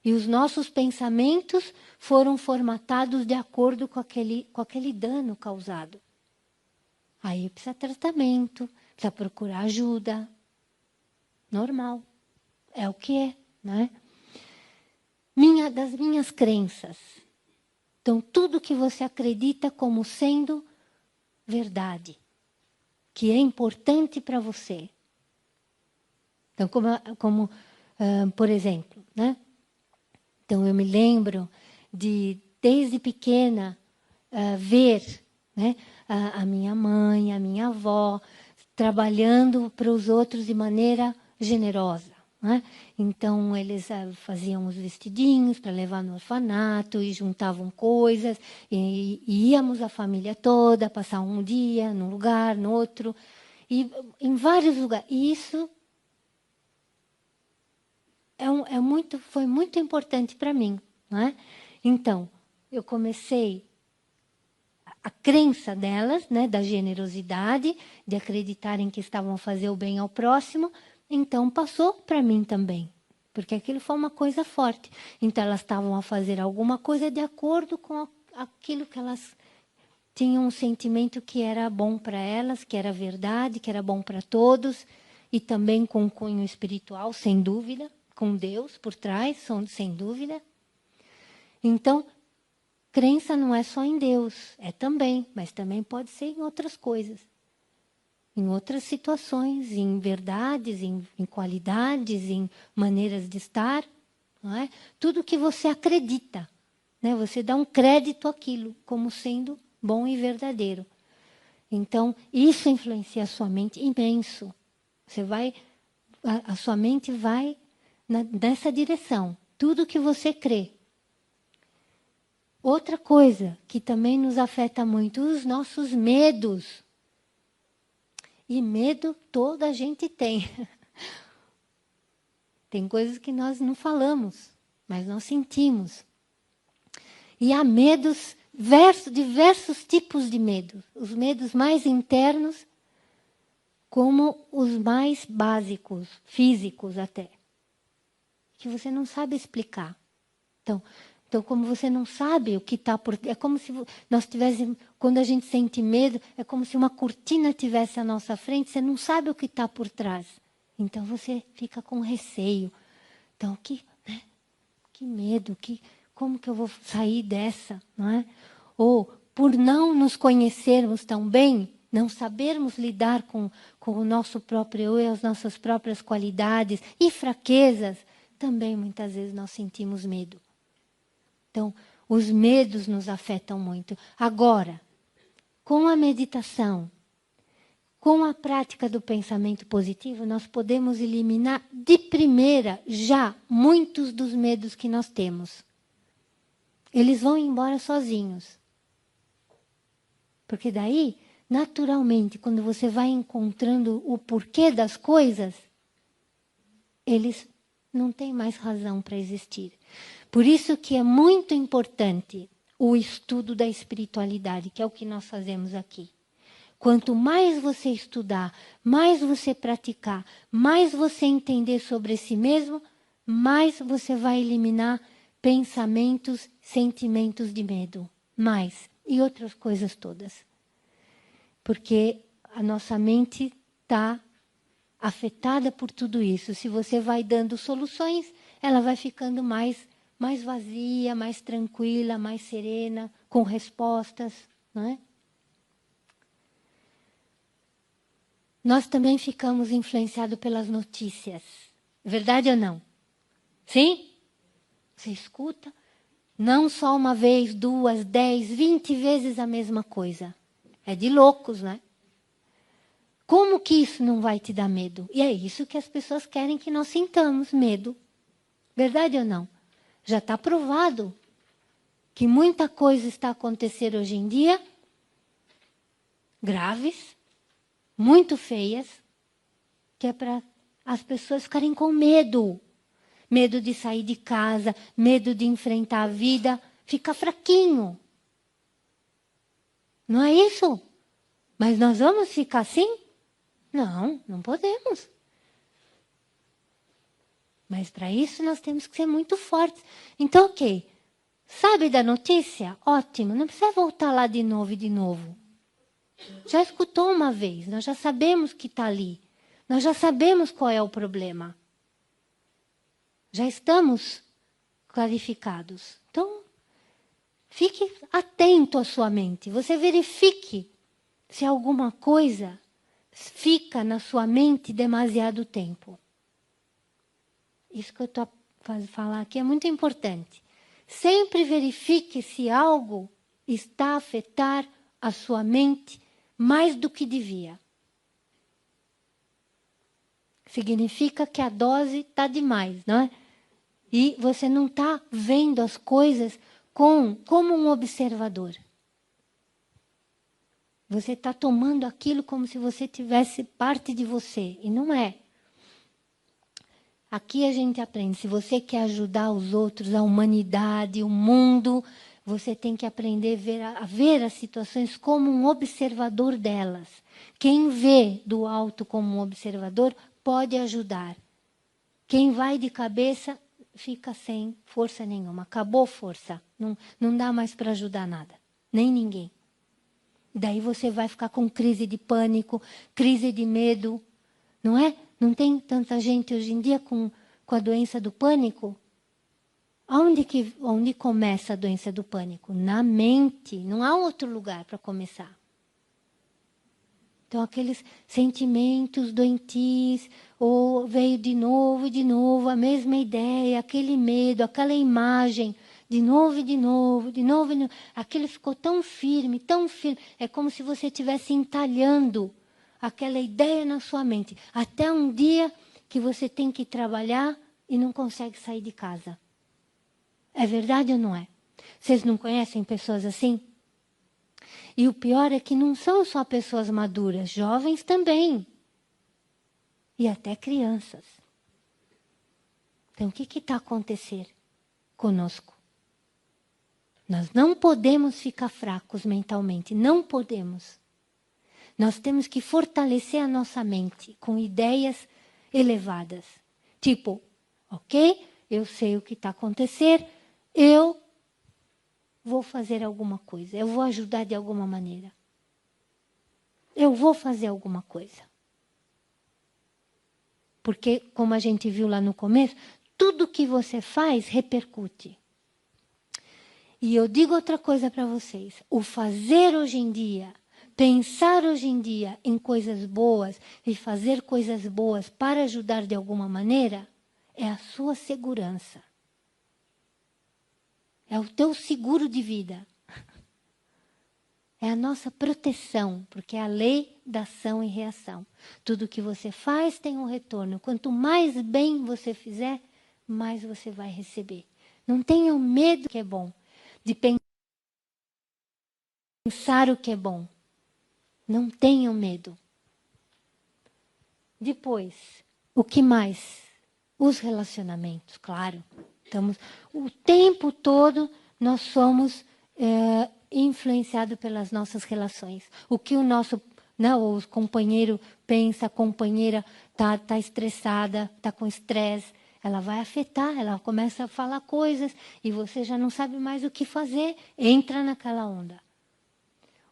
E os nossos pensamentos foram formatados de acordo com aquele dano causado. Aí precisa tratamento, precisa procurar ajuda. Normal. É o que é, né? Das minhas crenças. Então, tudo que você acredita como sendo verdade, que é importante para você. Então, por exemplo, né? Então, eu me lembro de, desde pequena, ver, né, a minha mãe, a minha avó, trabalhando para os outros de maneira generosa. Né? Então, eles faziam os vestidinhos para levar no orfanato e juntavam coisas. E íamos a família toda, passar um dia num lugar, no outro. E em vários lugares. E isso foi muito importante para mim. Não é? Então, eu comecei a crença delas, né, da generosidade, de acreditarem que estavam a fazer o bem ao próximo, então passou para mim também. Porque aquilo foi uma coisa forte. Então elas estavam a fazer alguma coisa de acordo com aquilo que elas tinham um sentimento que era bom para elas, que era verdade, que era bom para todos, e também com um cunho espiritual, sem dúvida, com Deus por trás, sem dúvida. Então, crença não é só em Deus, é também, mas também pode ser em outras coisas. Em outras situações, em verdades, em qualidades, em maneiras de estar. Não é? Tudo que você acredita. Né? Você dá um crédito àquilo como sendo bom e verdadeiro. Então, isso influencia a sua mente imenso. A sua mente vai nessa direção. Tudo que você crê. Outra coisa que também nos afeta muito, os nossos medos. E medo toda a gente tem. Tem coisas que nós não falamos, mas nós sentimos. E há medos, diversos tipos de medos. Os medos mais internos, como os mais básicos, físicos até. Que você não sabe explicar. Então, como você não sabe o que está por... É como se nós tivéssemos... Quando a gente sente medo, é como se uma cortina tivesse à nossa frente, você não sabe o que está por trás. Então, você fica com receio. Então, que medo, como que eu vou sair dessa? Não é? Ou, por não nos conhecermos tão bem, não sabermos lidar com o nosso próprio eu e as nossas próprias qualidades e fraquezas, também muitas vezes nós sentimos medo. Então, os medos nos afetam muito. Agora, com a meditação, com a prática do pensamento positivo, nós podemos eliminar de primeira já muitos dos medos que nós temos. Eles vão embora sozinhos. Porque daí, naturalmente, quando você vai encontrando o porquê das coisas, eles não têm mais razão para existir. Por isso que é muito importante o estudo da espiritualidade, que é o que nós fazemos aqui. Quanto mais você estudar, mais você praticar, mais você entender sobre si mesmo, mais você vai eliminar pensamentos, sentimentos de medo. Mais. E outras coisas todas. Porque a nossa mente está afetada por tudo isso. Se você vai dando soluções, ela vai ficando mais vazia, mais tranquila, mais serena, com respostas, não é? Nós também ficamos influenciados pelas notícias. Verdade ou não? Sim? Você escuta? Não só uma vez, 2, 10, 20 vezes a mesma coisa. É de loucos, né? Como que isso não vai te dar medo? E é isso que as pessoas querem que nós sintamos, medo. Verdade ou não? Já está provado que muita coisa está acontecendo hoje em dia, graves, muito feias, que é para as pessoas ficarem com medo. Medo de sair de casa, medo de enfrentar a vida, fica fraquinho. Não é isso? Mas nós vamos ficar assim? Não, não podemos. Mas para isso nós temos que ser muito fortes. Então, ok. Sabe da notícia? Ótimo. Não precisa voltar lá de novo e de novo. Já escutou uma vez. Nós já sabemos que está ali. Nós já sabemos qual é o problema. Já estamos clarificados. Então, fique atento à sua mente. Você verifique se alguma coisa fica na sua mente demasiado tempo. Isso que eu estou a falar aqui é muito importante. Sempre verifique se algo está a afetar a sua mente mais do que devia. Significa que a dose está demais, não é? E você não está vendo as coisas como um observador. Você está tomando aquilo como se você tivesse parte de você. E não é. Aqui a gente aprende, se você quer ajudar os outros, a humanidade, o mundo, você tem que aprender a ver as situações como um observador delas. Quem vê do alto como um observador pode ajudar. Quem vai de cabeça fica sem força nenhuma. Acabou força. Não dá mais para ajudar nada. Nem ninguém. Daí você vai ficar com crise de pânico, crise de medo. Não é? Não tem tanta gente hoje em dia com a doença do pânico? Onde começa a doença do pânico? Na mente. Não há outro lugar para começar. Então, aqueles sentimentos doentios, ou veio de novo, a mesma ideia, aquele medo, aquela imagem, de novo e de novo, de novo e de novo. Aquilo ficou tão firme, tão firme. É como se você estivesse entalhando aquela ideia na sua mente. Até um dia que você tem que trabalhar e não consegue sair de casa. É verdade ou não é? Vocês não conhecem pessoas assim? E o pior é que não são só pessoas maduras, jovens também. E até crianças. Então, o que está acontecendo conosco? Nós não podemos ficar fracos mentalmente, não podemos. Nós temos que fortalecer a nossa mente com ideias elevadas. Tipo, ok, eu sei o que está acontecendo, eu vou fazer alguma coisa, eu vou ajudar de alguma maneira. Eu vou fazer alguma coisa. Porque, como a gente viu lá no começo, tudo que você faz repercute. E eu digo outra coisa para vocês. O fazer hoje em dia, pensar hoje em dia em coisas boas e fazer coisas boas para ajudar de alguma maneira, é a sua segurança. É o teu seguro de vida. É a nossa proteção, porque é a lei da ação e reação. Tudo que você faz tem um retorno. Quanto mais bem você fizer, mais você vai receber. Não tenham medo que é bom, de pensar o que é bom. Não tenham medo. Depois, o que mais? Os relacionamentos, claro. Estamos, o tempo todo nós somos influenciados pelas nossas relações. O que o nosso o companheiro pensa, a companheira está estressada, está com estresse, ela vai afetar, ela começa a falar coisas e você já não sabe mais o que fazer, entra naquela onda.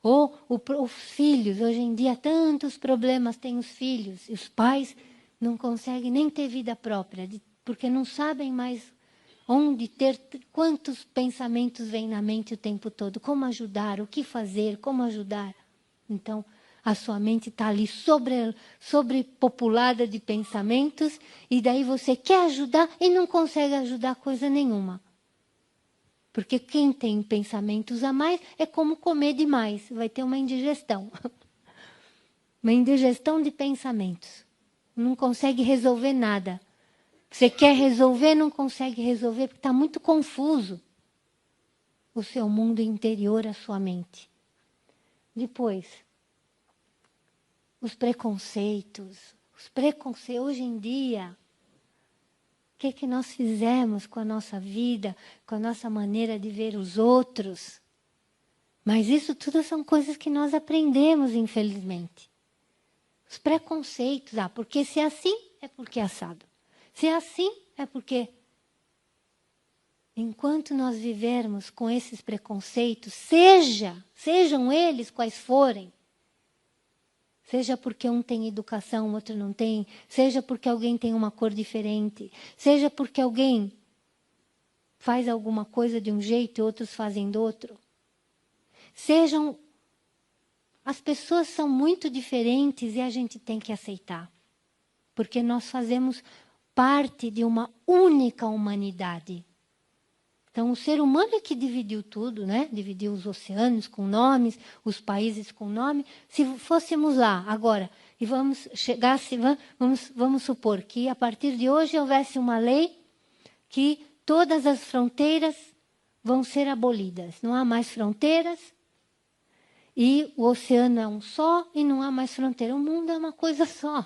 Ou os filhos, hoje em dia tantos problemas têm os filhos, e os pais não conseguem nem ter vida própria, porque não sabem mais onde ter, quantos pensamentos vêm na mente o tempo todo, como ajudar, o que fazer, como ajudar. Então, a sua mente está ali sobrepopulada de pensamentos, e daí você quer ajudar e não consegue ajudar coisa nenhuma. Porque quem tem pensamentos a mais é como comer demais, vai ter uma indigestão. Uma indigestão de pensamentos. Não consegue resolver nada. Você quer resolver, não consegue resolver, porque está muito confuso o seu mundo interior, a sua mente. Depois, os preconceitos. Os preconceitos, hoje em dia, o que nós fizemos com a nossa vida, com a nossa maneira de ver os outros? Mas isso tudo são coisas que nós aprendemos, infelizmente. Os preconceitos, porque se é assim, é porque é assado. Se é assim, é porque... Enquanto nós vivermos com esses preconceitos, sejam eles quais forem, seja porque um tem educação, o outro não tem, seja porque alguém tem uma cor diferente, seja porque alguém faz alguma coisa de um jeito e outros fazem do outro. As pessoas são muito diferentes e a gente tem que aceitar. Porque nós fazemos parte de uma única humanidade. Então, o ser humano é que dividiu tudo, né? Dividiu os oceanos com nomes, os países com nome. Se fôssemos lá agora e vamos supor que a partir de hoje houvesse uma lei que todas as fronteiras vão ser abolidas. Não há mais fronteiras e o oceano é um só e não há mais fronteira. O mundo é uma coisa só.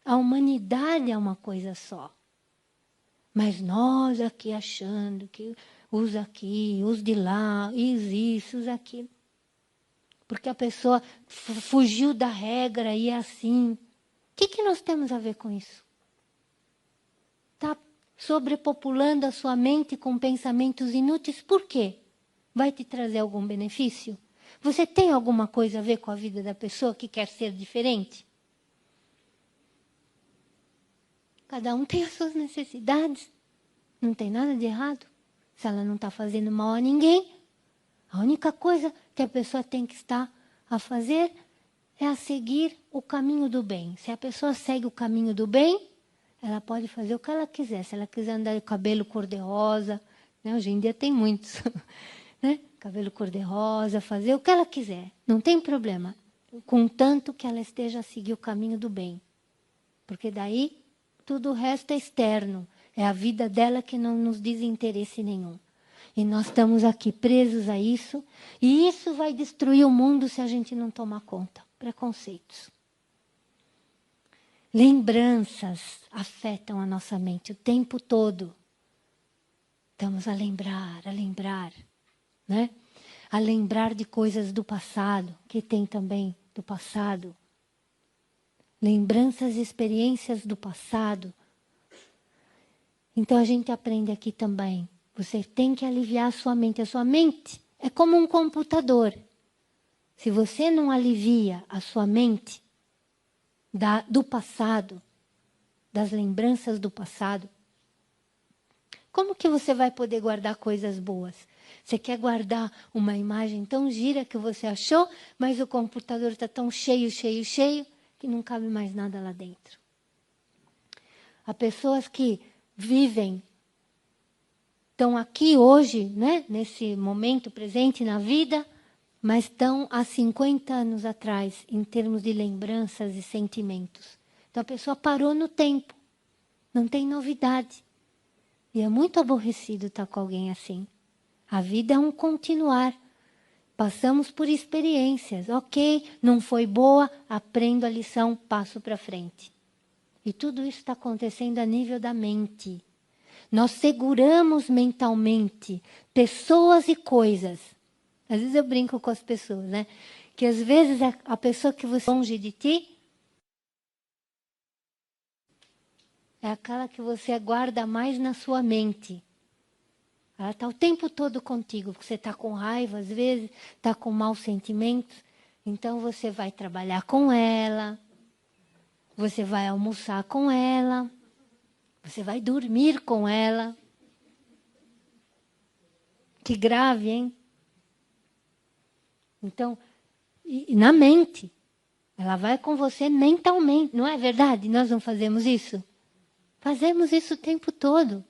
A humanidade é uma coisa só. Mas nós aqui achando que os aqui, os de lá, isso, os aquilo. Porque a pessoa fugiu da regra e é assim. O que nós temos a ver com isso? Está sobrepopulando a sua mente com pensamentos inúteis. Por quê? Vai te trazer algum benefício? Você tem alguma coisa a ver com a vida da pessoa que quer ser diferente? Cada um tem as suas necessidades. Não tem nada de errado. Se ela não está fazendo mal a ninguém, a única coisa que a pessoa tem que estar a fazer é a seguir o caminho do bem. Se a pessoa segue o caminho do bem, ela pode fazer o que ela quiser. Se ela quiser andar de cabelo cor-de-rosa, né? Hoje em dia tem muitos, né? Cabelo cor-de-rosa, fazer o que ela quiser. Não tem problema. Contanto que ela esteja a seguir o caminho do bem. Porque daí tudo o resto é externo. É a vida dela que não nos diz interesse nenhum. E nós estamos aqui presos a isso. E isso vai destruir o mundo se a gente não tomar conta. Preconceitos. Lembranças afetam a nossa mente o tempo todo. Estamos a lembrar, né? A lembrar de coisas do passado, que tem também do passado. Lembranças e experiências do passado. Então a gente aprende aqui também. Você tem que aliviar a sua mente. A sua mente é como um computador. Se você não alivia a sua mente do passado, das lembranças do passado, como que você vai poder guardar coisas boas? Você quer guardar uma imagem tão gira que você achou, mas o computador está tão cheio, que não cabe mais nada lá dentro. Há pessoas que vivem, estão aqui hoje, né, nesse momento presente na vida, mas estão há 50 anos atrás, em termos de lembranças e sentimentos. Então a pessoa parou no tempo, não tem novidade. E é muito aborrecido estar com alguém assim. A vida é um continuar. Passamos por experiências. Ok, não foi boa, aprendo a lição, passo para frente. E tudo isso está acontecendo a nível da mente. Nós seguramos mentalmente pessoas e coisas. Às vezes eu brinco com as pessoas, né? Que às vezes a pessoa que você longe de ti é aquela que você guarda mais na sua mente. Ela está o tempo todo contigo, porque você está com raiva, às vezes, está com maus sentimentos. Então você vai trabalhar com ela, você vai almoçar com ela, você vai dormir com ela. Que grave, hein? Então, e na mente. Ela vai com você mentalmente, não é verdade? Nós não fazemos isso? Fazemos isso o tempo todo.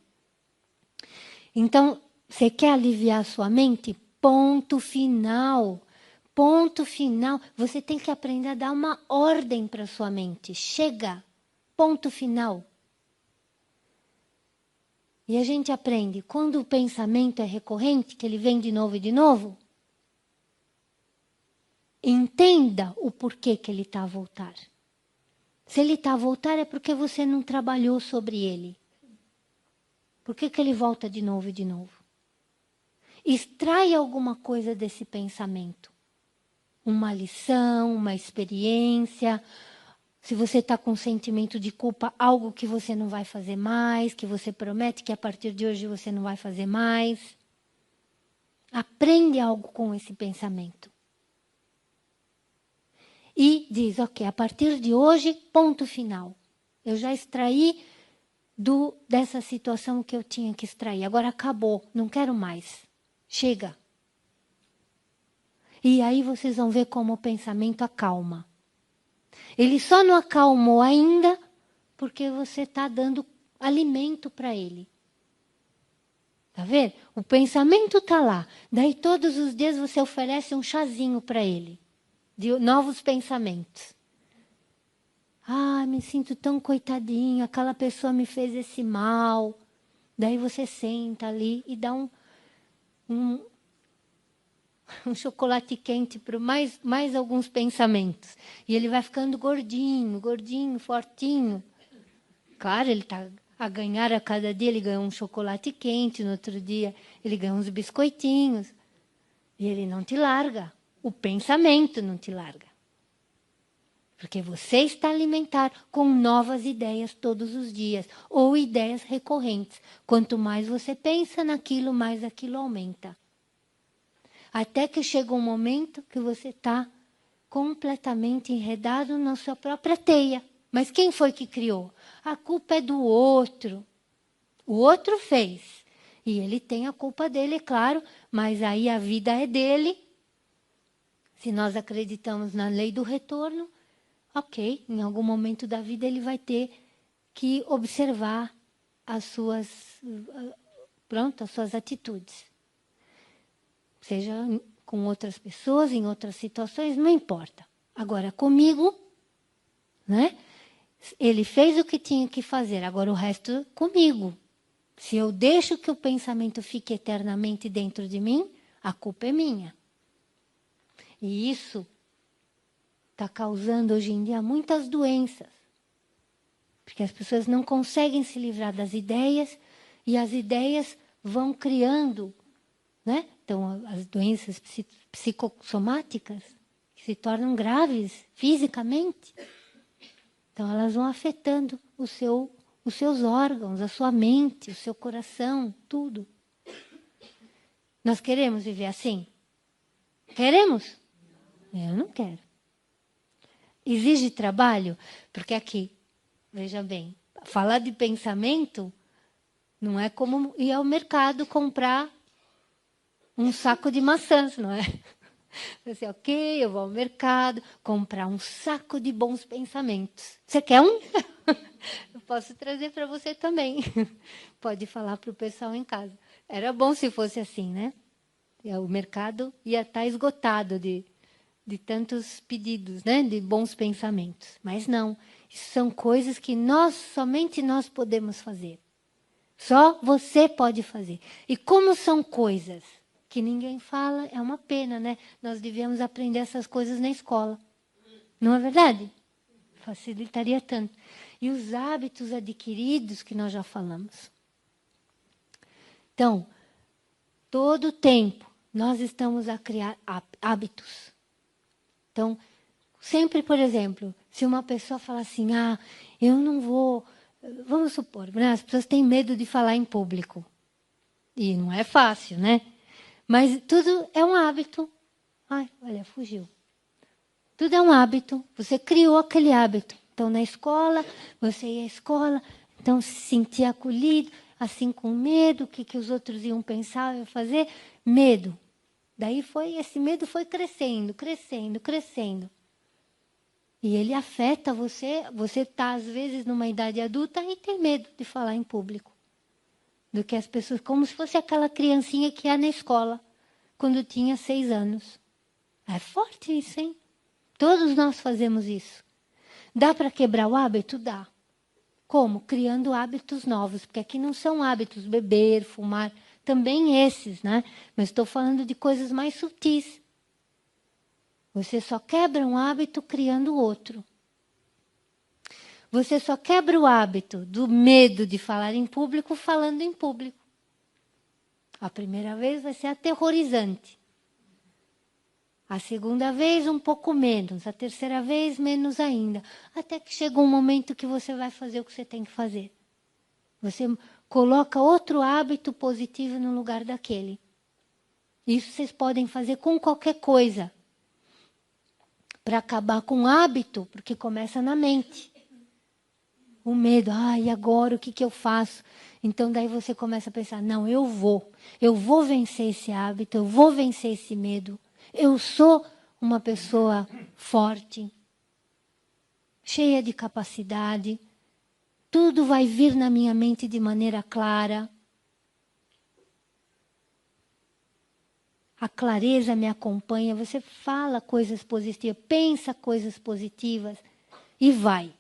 Então, você quer aliviar a sua mente? Ponto final. Ponto final. Você tem que aprender a dar uma ordem para a sua mente. Chega. Ponto final. E a gente aprende, quando o pensamento é recorrente, que ele vem de novo e de novo, entenda o porquê que ele está a voltar. Se ele está a voltar é porque você não trabalhou sobre ele. Por que ele volta de novo e de novo? extrai alguma coisa desse pensamento. Uma lição, uma experiência. Se você está com sentimento de culpa, algo que você não vai fazer mais, que você promete que a partir de hoje você não vai fazer mais. Aprende algo com esse pensamento. E diz, ok, a partir de hoje, ponto final. Eu já extraí dessa situação que eu tinha que extrair. Agora acabou, não quero mais. Chega. E aí vocês vão ver como o pensamento acalma. Ele só não acalmou ainda porque você está dando alimento para ele. Tá vendo? O pensamento está lá. Daí todos os dias você oferece um chazinho para ele. De novos pensamentos. Ah, me sinto tão coitadinha, aquela pessoa me fez esse mal. Daí você senta ali e dá um chocolate quente para mais alguns pensamentos. E ele vai ficando gordinho, fortinho. Claro, ele está a ganhar a cada dia, ele ganha um chocolate quente, no outro dia ele ganha uns biscoitinhos. E ele não te larga. O pensamento não te larga. Porque você está a alimentar com novas ideias todos os dias, ou ideias recorrentes. Quanto mais você pensa naquilo, mais aquilo aumenta. Até que chega um momento que você está completamente enredado na sua própria teia. Mas quem foi que criou? A culpa é do outro. O outro fez. E ele tem a culpa dele, é claro, mas aí a vida é dele. Se nós acreditamos na lei do retorno, ok, em algum momento da vida ele vai ter que observar as suas atitudes. Seja com outras pessoas, em outras situações, não importa. Agora, comigo, né? Ele fez o que tinha que fazer, agora o resto comigo. Se eu deixo que o pensamento fique eternamente dentro de mim, a culpa é minha. E isso está causando hoje em dia muitas doenças. Porque as pessoas não conseguem se livrar das ideias e as ideias vão criando, né? Então, as doenças psicossomáticas que se tornam graves fisicamente. Então, elas vão afetando os seus órgãos, a sua mente, o seu coração, tudo. Nós queremos viver assim? Queremos? Eu não quero. Exige trabalho? Porque aqui, veja bem, falar de pensamento não é como ir ao mercado comprar um saco de maçãs, não é? Você, ok, eu vou ao mercado comprar um saco de bons pensamentos. Você quer um? Eu posso trazer para você também. Pode falar para o pessoal em casa. Era bom se fosse assim, né? O mercado ia estar esgotado de tantos pedidos, né? De bons pensamentos. Mas não. Isso são coisas que somente nós podemos fazer. Só você pode fazer. E como são coisas que ninguém fala, é uma pena, né? Nós devíamos aprender essas coisas na escola. Não é verdade? Facilitaria tanto. E os hábitos adquiridos que nós já falamos. Então, todo tempo nós estamos a criar hábitos. Então, sempre, por exemplo, se uma pessoa fala assim, eu não vou... Vamos supor, né? As pessoas têm medo de falar em público. E não é fácil, né? Mas tudo é um hábito. Ai, olha, fugiu. Tudo é um hábito. Você criou aquele hábito. Então, na escola, você ia à escola, então se sentia acolhido, assim com medo, o que os outros iam pensar, iam fazer. Medo. Daí esse medo foi crescendo, crescendo, crescendo. E ele afeta você. Você está, às vezes, numa idade adulta e tem medo de falar em público. Do que as pessoas, como se fosse aquela criancinha que ia na escola, quando tinha 6 anos. É forte isso, hein? Todos nós fazemos isso. Dá para quebrar o hábito? Dá. Como? Criando hábitos novos, porque aqui não são hábitos, beber, fumar, também esses, né? Mas estou falando de coisas mais sutis. Você só quebra um hábito criando outro. Você só quebra o hábito do medo de falar em público falando em público. A primeira vez vai ser aterrorizante. A segunda vez um pouco menos. A terceira vez menos ainda. Até que chega um momento que você vai fazer o que você tem que fazer. Você coloca outro hábito positivo no lugar daquele. Isso vocês podem fazer com qualquer coisa. Para acabar com o hábito, porque começa na mente. O medo, e agora o que eu faço? Então daí você começa a pensar, não, eu vou vencer esse hábito, eu vou vencer esse medo. Eu sou uma pessoa forte, cheia de capacidade. Tudo vai vir na minha mente de maneira clara. A clareza me acompanha, você fala coisas positivas, pensa coisas positivas e vai.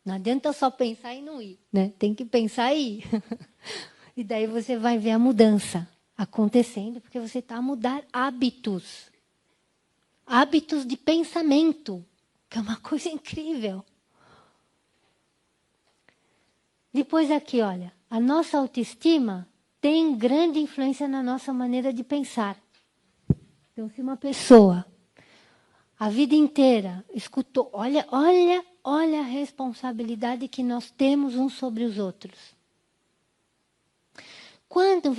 Não adianta só pensar e não ir, né? Tem que pensar e ir. E daí você vai ver a mudança acontecendo, porque você está a mudar hábitos. Hábitos de pensamento, que é uma coisa incrível. Depois aqui, olha, a nossa autoestima tem grande influência na nossa maneira de pensar. Então, se uma pessoa a vida inteira escutou, olha a responsabilidade que nós temos uns sobre os outros. Quando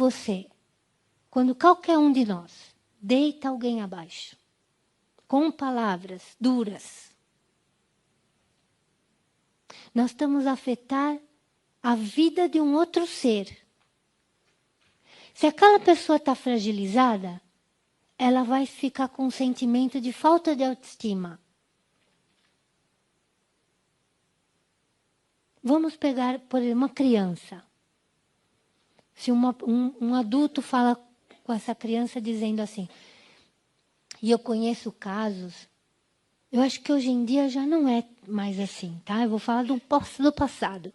qualquer um de nós deita alguém abaixo, com palavras duras, nós estamos a afetar a vida de um outro ser. Se aquela pessoa está fragilizada, ela vai ficar com um sentimento de falta de autoestima. Vamos pegar, por exemplo, uma criança. Se um adulto fala com essa criança dizendo assim, e eu conheço casos, eu acho que hoje em dia já não é mais assim, tá? Eu vou falar do passado.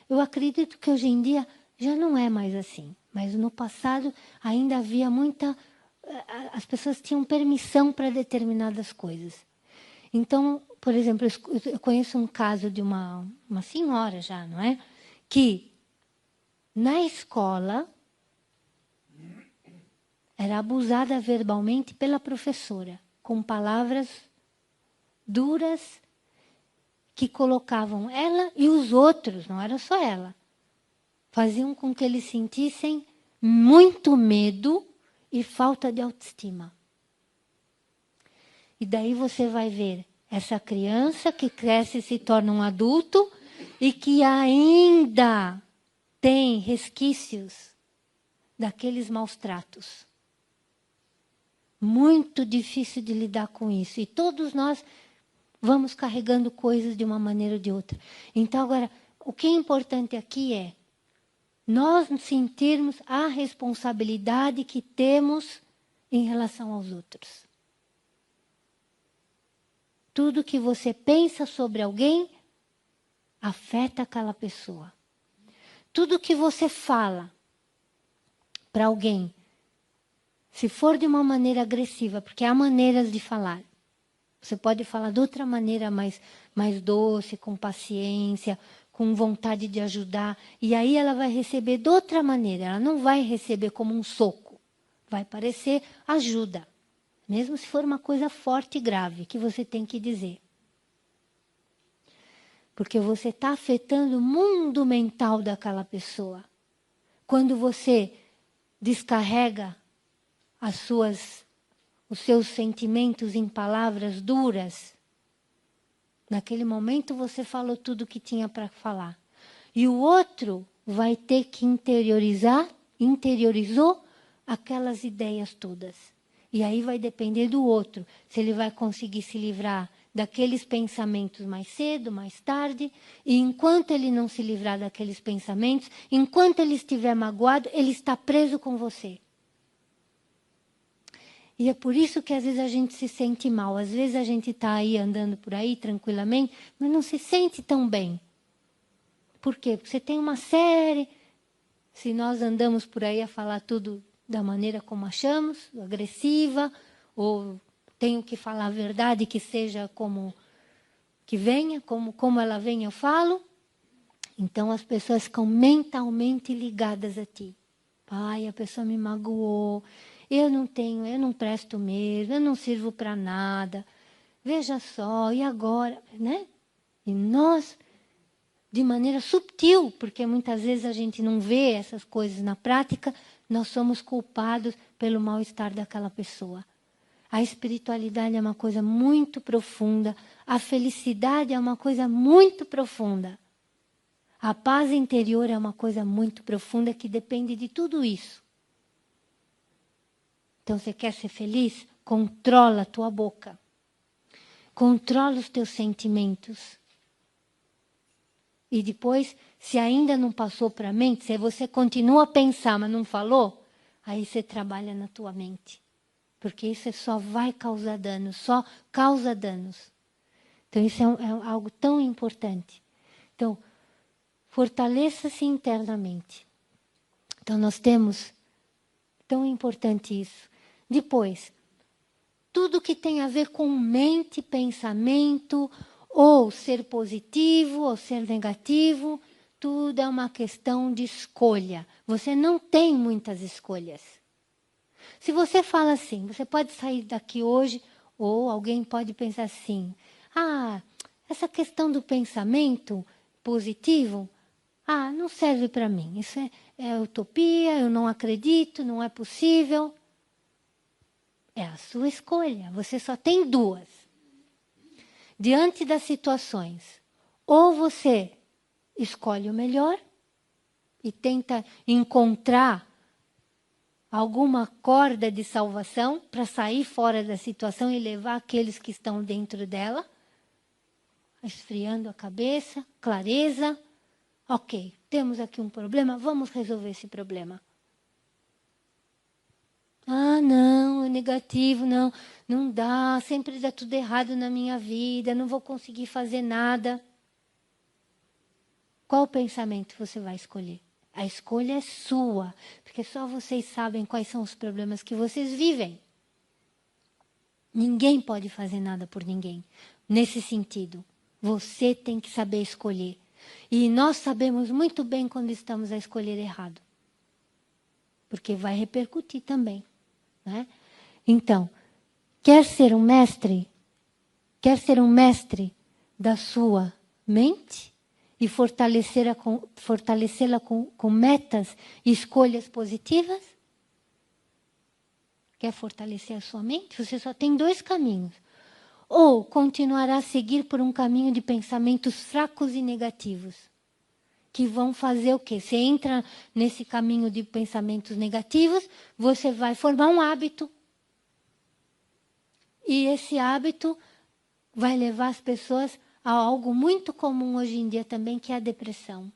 Eu acredito que hoje em dia já não é mais assim, mas no passado ainda havia muita... As pessoas tinham permissão para determinadas coisas. Então, por exemplo, eu conheço um caso de uma senhora já, não é? Que na escola era abusada verbalmente pela professora, com palavras duras que colocavam ela e os outros, não era só ela, faziam com que eles sentissem muito medo e falta de autoestima. E daí você vai ver essa criança que cresce e se torna um adulto e que ainda tem resquícios daqueles maus tratos. Muito difícil de lidar com isso. E todos nós vamos carregando coisas de uma maneira ou de outra. Então, agora, o que é importante aqui é nós sentirmos a responsabilidade que temos em relação aos outros. Tudo que você pensa sobre alguém afeta aquela pessoa. Tudo que você fala para alguém, se for de uma maneira agressiva, porque há maneiras de falar. Você pode falar de outra maneira mais doce, com paciência, com vontade de ajudar. E aí ela vai receber de outra maneira. Ela não vai receber como um soco. Vai parecer ajuda. Mesmo se for uma coisa forte e grave, que você tem que dizer. Porque você está afetando o mundo mental daquela pessoa. Quando você descarrega os seus sentimentos em palavras duras, naquele momento você falou tudo o que tinha para falar. E o outro vai ter que interiorizou aquelas ideias todas. E aí vai depender do outro, se ele vai conseguir se livrar daqueles pensamentos mais cedo, mais tarde. E enquanto ele não se livrar daqueles pensamentos, enquanto ele estiver magoado, ele está preso com você. E é por isso que às vezes a gente se sente mal. Às vezes a gente está aí andando por aí tranquilamente, mas não se sente tão bem. Por quê? Porque você tem uma série... Se nós andamos por aí a falar tudo da maneira como achamos, agressiva, ou tenho que falar a verdade que seja como que venha, como ela vem eu falo. Então as pessoas ficam mentalmente ligadas a ti. Ai, a pessoa me magoou, eu não presto mesmo, eu não sirvo para nada. Veja só, e agora, né? E nós, de maneira subtil, porque muitas vezes a gente não vê essas coisas na prática, nós somos culpados pelo mal-estar daquela pessoa. A espiritualidade é uma coisa muito profunda, a felicidade é uma coisa muito profunda. A paz interior é uma coisa muito profunda que depende de tudo isso. Então, você quer ser feliz? Controla a tua boca. Controla os teus sentimentos. E depois, se ainda não passou para a mente, se você continua a pensar, mas não falou, aí você trabalha na tua mente. Porque isso só vai causar danos, só causa danos. Então, isso é algo tão importante. Então, fortaleça-se internamente. Então, nós temos, tão importante isso. Depois, tudo que tem a ver com mente, pensamento, ou ser positivo, ou ser negativo, tudo é uma questão de escolha. Você não tem muitas escolhas. Se você fala assim, você pode sair daqui hoje, ou alguém pode pensar assim, essa questão do pensamento positivo, não serve para mim. Isso é utopia, eu não acredito, não é possível. É a sua escolha. Você só tem duas. Diante das situações, ou você escolhe o melhor e tenta encontrar alguma corda de salvação para sair fora da situação e levar aqueles que estão dentro dela, esfriando a cabeça, clareza. Ok, temos aqui um problema, vamos resolver esse problema. Não, é negativo, não dá, sempre dá tudo errado na minha vida, não vou conseguir fazer nada. Qual pensamento você vai escolher? A escolha é sua, porque só vocês sabem quais são os problemas que vocês vivem. Ninguém pode fazer nada por ninguém. Nesse sentido, você tem que saber escolher. E nós sabemos muito bem quando estamos a escolher errado. Porque vai repercutir também. Né? Então, quer ser um mestre? Quer ser um mestre da sua mente? E fortalecê-la com metas e escolhas positivas? Quer fortalecer a sua mente? Você só tem dois caminhos. Ou continuará a seguir por um caminho de pensamentos fracos e negativos. Que vão fazer o quê? Você entra nesse caminho de pensamentos negativos, você vai formar um hábito. E esse hábito vai levar as pessoas a algo muito comum hoje em dia também, que é a depressão.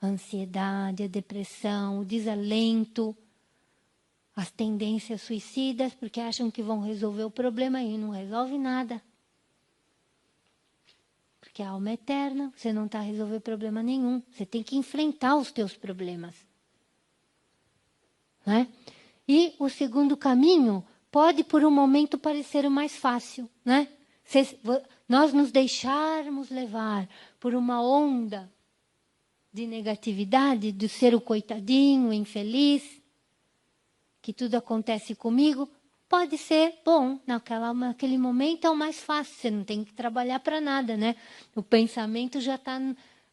A ansiedade, a depressão, o desalento, as tendências suicidas, porque acham que vão resolver o problema e não resolve nada. Porque a alma é eterna, você não está a resolver problema nenhum. Você tem que enfrentar os teus problemas. Né? E o segundo caminho pode, por um momento, parecer o mais fácil. Né? Nós nos deixarmos levar por uma onda de negatividade, de ser o coitadinho, o infeliz, que tudo acontece comigo, pode ser bom. Naquele momento é o mais fácil, você não tem que trabalhar para nada. Né? O pensamento já está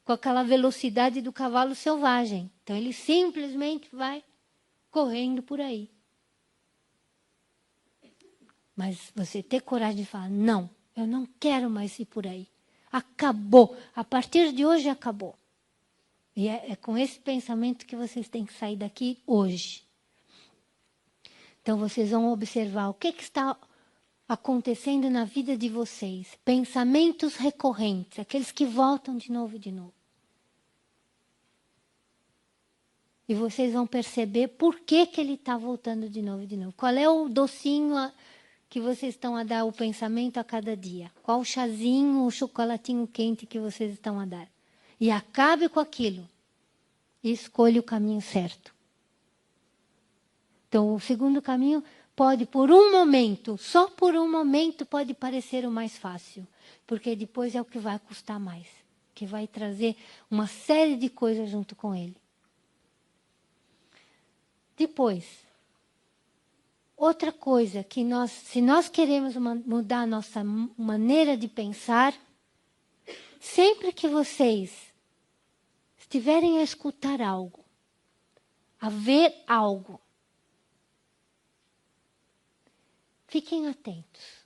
com aquela velocidade do cavalo selvagem. Então ele simplesmente vai correndo por aí. Mas você ter coragem de falar, não, eu não quero mais ir por aí. Acabou. A partir de hoje acabou. E é com esse pensamento que vocês têm que sair daqui hoje. Então vocês vão observar o que está acontecendo na vida de vocês. Pensamentos recorrentes, aqueles que voltam de novo e de novo. E vocês vão perceber por que ele está voltando de novo e de novo. Qual é o docinho que vocês estão a dar o pensamento a cada dia? Qual o chazinho, o chocolatinho quente que vocês estão a dar? E acabe com aquilo. E escolha o caminho certo. Então, o segundo caminho pode, por um momento, só por um momento, pode parecer o mais fácil. Porque depois é o que vai custar mais. Que vai trazer uma série de coisas junto com ele. Depois, outra coisa que se nós queremos mudar a nossa maneira de pensar, sempre que vocês estiverem a escutar algo, a ver algo, fiquem atentos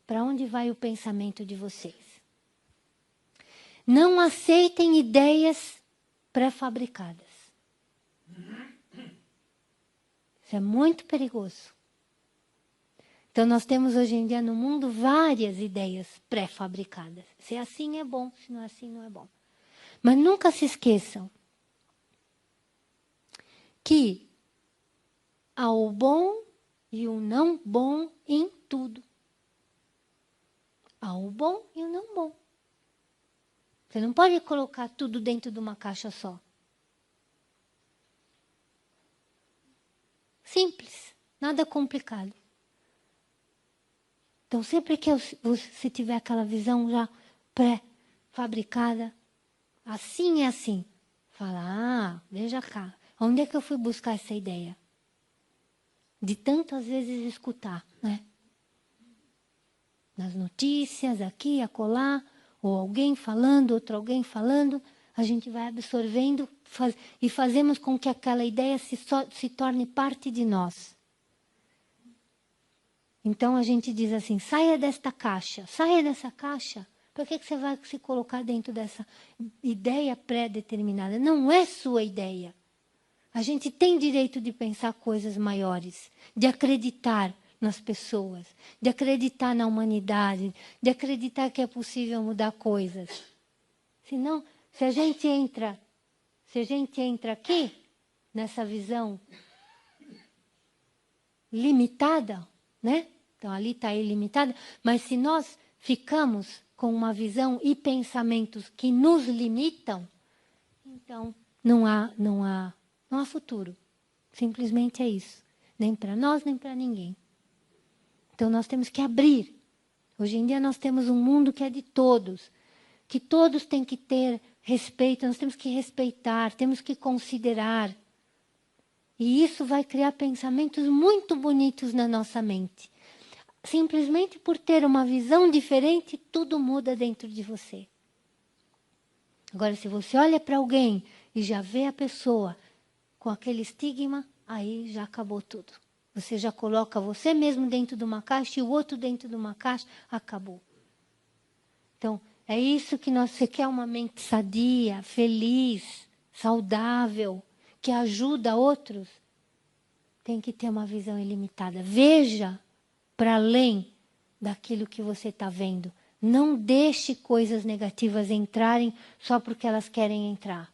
para onde vai o pensamento de vocês. Não aceitem ideias pré-fabricadas. Isso é muito perigoso. Então nós temos hoje em dia no mundo várias ideias pré-fabricadas. Se é assim é bom, se não é assim não é bom. Mas nunca se esqueçam que há o bom e o não bom em tudo. Há o bom e o não bom. Você não pode colocar tudo dentro de uma caixa só. Simples, nada complicado. Então, sempre que você tiver aquela visão já pré-fabricada, assim é assim. Fala, veja cá, onde é que eu fui buscar essa ideia? De tantas vezes escutar, né? Nas notícias, aqui, acolá, ou alguém falando, outro alguém falando, a gente vai absorvendo e fazemos com que aquela ideia se torne parte de nós. Então a gente diz assim, saia desta caixa, saia dessa caixa. Por que você vai se colocar dentro dessa ideia pré-determinada? Não é sua ideia. A gente tem direito de pensar coisas maiores, de acreditar nas pessoas, de acreditar na humanidade, de acreditar que é possível mudar coisas. Senão, se a gente entra aqui, nessa visão limitada, né? Então ali está ilimitada, mas se nós ficamos com uma visão e pensamentos que nos limitam, então não há futuro. Simplesmente é isso. Nem para nós, nem para ninguém. Então nós temos que abrir. Hoje em dia nós temos um mundo que é de todos. Que todos têm que ter respeito, nós temos que respeitar, temos que considerar. E isso vai criar pensamentos muito bonitos na nossa mente. Simplesmente por ter uma visão diferente, tudo muda dentro de você. Agora, se você olha para alguém e já vê a pessoa com aquele estigma, aí já acabou tudo. Você já coloca você mesmo dentro de uma caixa e o outro dentro de uma caixa, acabou. Então, é isso que você quer, uma mente sadia, feliz, saudável, que ajuda outros. Tem que ter uma visão ilimitada. Veja para além daquilo que você está vendo. Não deixe coisas negativas entrarem só porque elas querem entrar.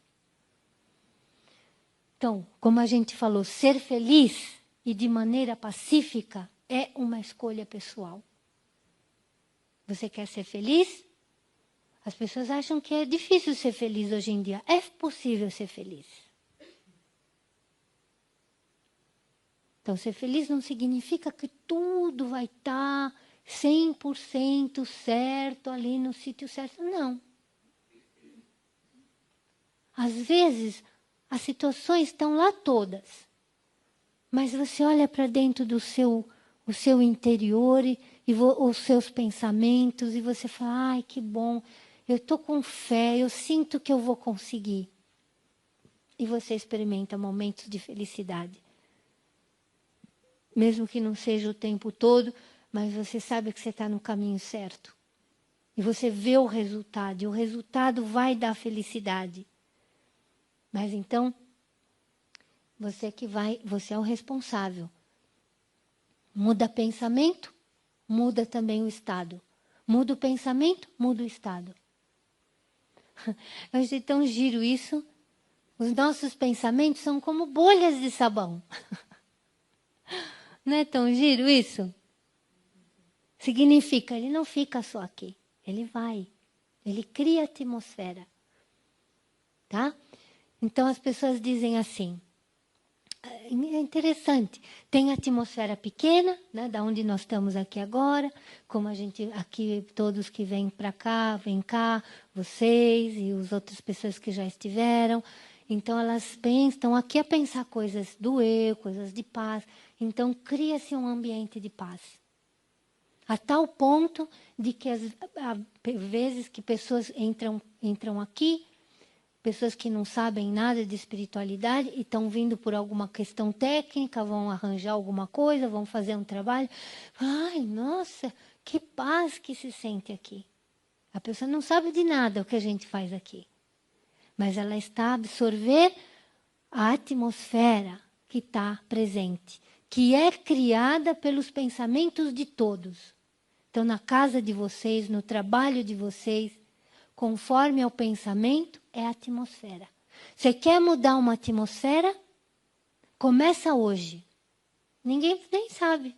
Então, como a gente falou, ser feliz e de maneira pacífica é uma escolha pessoal. Você quer ser feliz? As pessoas acham que é difícil ser feliz hoje em dia. É possível ser feliz. Então, ser feliz não significa que tudo vai estar 100% certo ali no sítio certo. Não. Às vezes, as situações estão lá todas. Mas você olha para dentro do o seu interior e os seus pensamentos e você fala, ai, que bom, eu estou com fé, eu sinto que eu vou conseguir. E você experimenta momentos de felicidade. Mesmo que não seja o tempo todo, mas você sabe que você está no caminho certo. E você vê o resultado, e o resultado vai dar felicidade. Mas então, você é o responsável. Muda pensamento, muda também o estado. Muda o pensamento, muda o estado. Eu achei tão giro isso. Os nossos pensamentos são como bolhas de sabão. Não é tão giro isso? Significa, ele não fica só aqui. Ele vai. Ele cria atmosfera. Tá? Então as pessoas dizem assim, é interessante, tem atmosfera pequena, né, da onde nós estamos aqui agora, como a gente aqui, todos que vêm para cá, vem cá, vocês e as outras pessoas que já estiveram, Então elas pensam, estão aqui a pensar coisas do eu, coisas de paz. Então cria-se um ambiente de paz. A tal ponto de que há vezes que pessoas entram aqui, pessoas que não sabem nada de espiritualidade e estão vindo por alguma questão técnica, vão arranjar alguma coisa, vão fazer um trabalho. Ai, nossa, que paz que se sente aqui. A pessoa não sabe de nada o que a gente faz aqui. Mas ela está a absorver a atmosfera que está presente, que é criada pelos pensamentos de todos. Então, na casa de vocês, no trabalho de vocês, conforme é o pensamento, é a atmosfera. Você quer mudar uma atmosfera? Começa hoje. Ninguém nem sabe.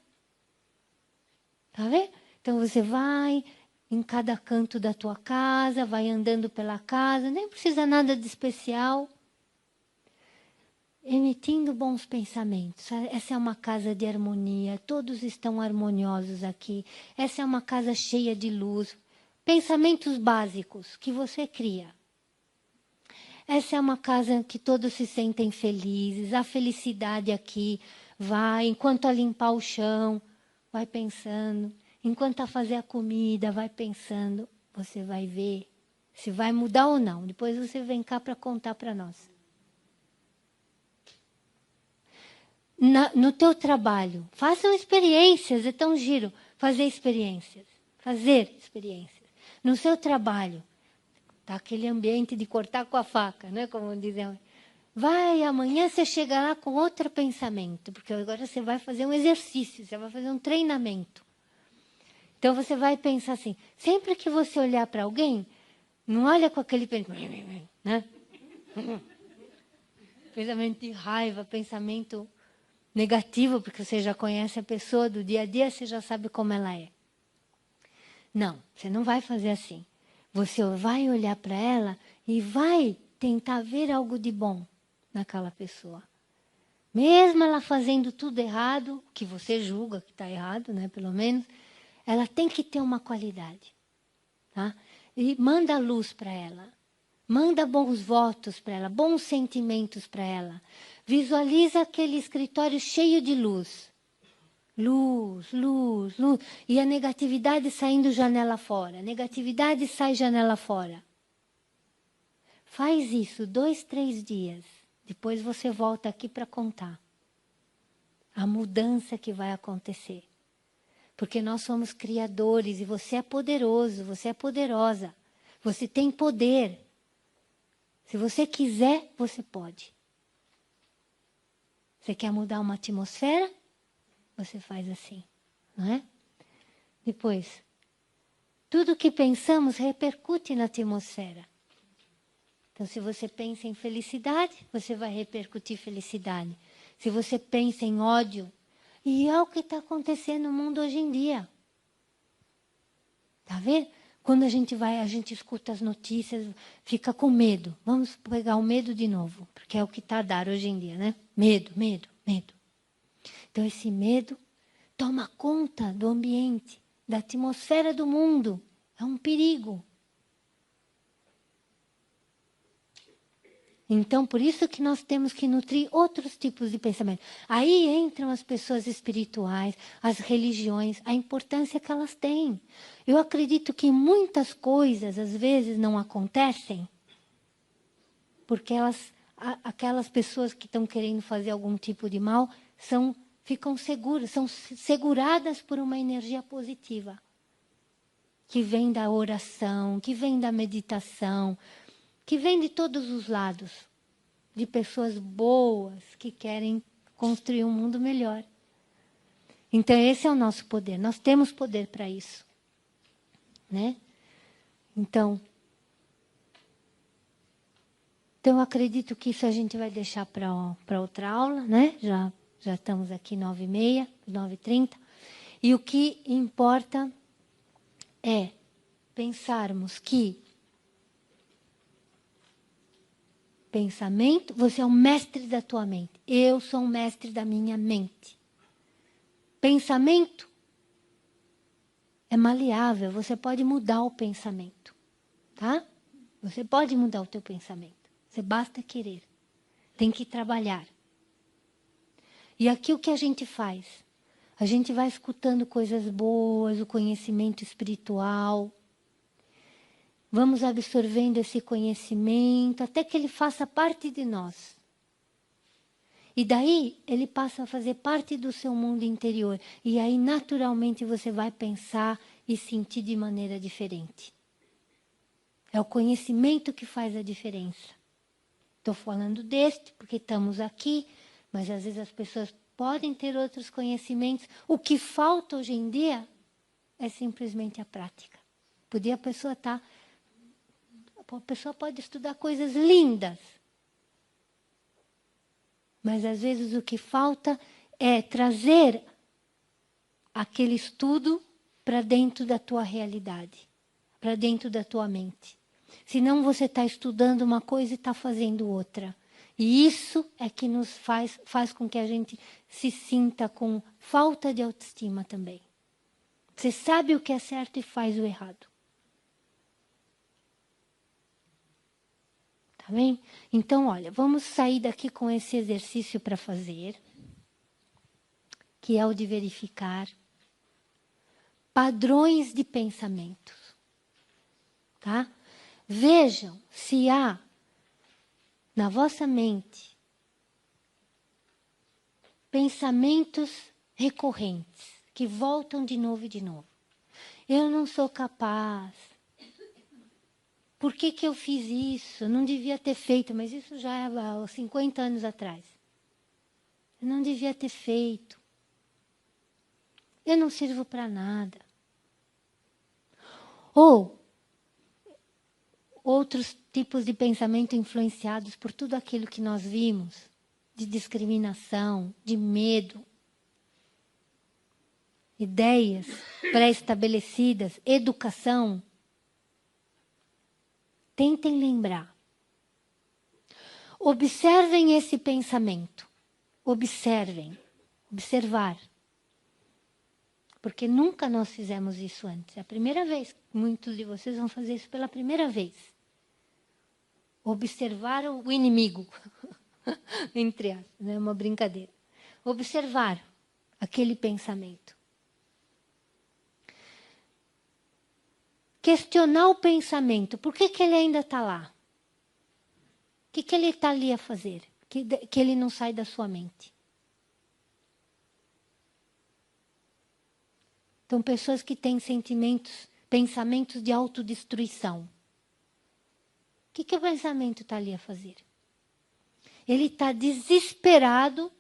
Tá vendo? Então, você vai em cada canto da tua casa, vai andando pela casa, nem precisa nada de especial. Emitindo bons pensamentos. Essa é uma casa de harmonia, todos estão harmoniosos aqui. Essa é uma casa cheia de luz. Pensamentos básicos que você cria. Essa é uma casa que todos se sentem felizes, a felicidade aqui vai, enquanto a limpar o chão, vai pensando. Enquanto a fazer a comida, vai pensando. Você vai ver se vai mudar ou não. Depois você vem cá para contar para nós. No teu trabalho, façam experiências, é tão giro fazer experiências. No seu trabalho, tá aquele ambiente de cortar com a faca, né? Como dizem. Vai, amanhã você chega lá com outro pensamento, porque agora você vai fazer um exercício, você vai fazer um treinamento. Então você vai pensar assim, sempre que você olhar para alguém, não olha com aquele pensamento, né? Pensamento de raiva, pensamento negativo, porque você já conhece a pessoa do dia a dia, você já sabe como ela é. Não, você não vai fazer assim. Você vai olhar para ela e vai tentar ver algo de bom naquela pessoa. Mesmo ela fazendo tudo errado, que você julga que está errado, né, pelo menos, ela tem que ter uma qualidade. Tá? E manda luz para ela. Manda bons votos para ela, bons sentimentos para ela. Visualiza aquele escritório cheio de luz. Luz, luz, luz. E a negatividade saindo janela fora. Negatividade sai janela fora. Faz isso 2, 3 dias. Depois você volta aqui para contar a mudança que vai acontecer. Porque nós somos criadores e você é poderoso, você é poderosa. Você tem poder. Se você quiser, você pode. Você quer mudar uma atmosfera? Você faz assim, não é? Depois, tudo que pensamos repercute na atmosfera. Então, se você pensa em felicidade, você vai repercutir felicidade. Se você pensa em ódio, e é o que está acontecendo no mundo hoje em dia. Tá vendo? Quando a gente escuta as notícias, fica com medo. Vamos pegar o medo de novo, porque é o que está a dar hoje em dia, né? Medo, medo, medo. Então, esse medo toma conta do ambiente, da atmosfera do mundo. É um perigo. Então, por isso que nós temos que nutrir outros tipos de pensamento. Aí entram as pessoas espirituais, as religiões, a importância que elas têm. Eu acredito que muitas coisas, às vezes, não acontecem porque aquelas pessoas que estão querendo fazer algum tipo de mal ficam seguras, são seguradas por uma energia positiva que vem da oração, que vem da meditação, que vem de todos os lados, de pessoas boas que querem construir um mundo melhor. Então, esse é o nosso poder. Nós temos poder para isso. Né? Então, eu acredito que isso a gente vai deixar para outra aula, né? Já estamos aqui 9h30, 9h30. E o que importa é pensarmos que pensamento, você é o mestre da tua mente. Eu sou o mestre da minha mente. Pensamento é maleável, você pode mudar o pensamento, tá? Você pode mudar o teu pensamento, você basta querer. tem que trabalhar. E aqui o que a gente faz? A gente vai escutando coisas boas, o conhecimento espiritual. Vamos absorvendo esse conhecimento até que ele faça parte de nós. E daí ele passa a fazer parte do seu mundo interior. E aí naturalmente você vai pensar e sentir de maneira diferente. É o conhecimento que faz a diferença. Estou falando deste porque estamos aqui, mas às vezes as pessoas podem ter outros conhecimentos. O que falta hoje em dia é simplesmente a prática. A pessoa pode estudar coisas lindas, mas às vezes o que falta é trazer aquele estudo para dentro da tua realidade, para dentro da tua mente. Senão você está estudando uma coisa e está fazendo outra. E isso é que nos faz com que a gente se sinta com falta de autoestima também. Você sabe o que é certo e faz o errado. Tá bem? Então, olha, vamos sair daqui com esse exercício para fazer, que é o de verificar padrões de pensamentos. Tá? Vejam se há na vossa mente pensamentos recorrentes que voltam de novo e de novo. Eu não sou capaz. Por que eu fiz isso? Eu não devia ter feito, mas isso já é há 50 anos atrás. Eu não devia ter feito. Eu não sirvo para nada. Ou outros tipos de pensamento influenciados por tudo aquilo que nós vimos, de discriminação, de medo, ideias pré-estabelecidas, educação. Tentem lembrar. Observem esse pensamento. Observar. Porque nunca nós fizemos isso antes. É a primeira vez. Muitos de vocês vão fazer isso pela primeira vez. Observar o inimigo. Entre aspas, é uma brincadeira. Observar aquele pensamento. Questionar o pensamento. Por que ele ainda está lá? O que ele está ali a fazer? Que ele não sai da sua mente. Então, pessoas que têm pensamentos de autodestruição. O que o pensamento está ali a fazer? Ele está desesperado,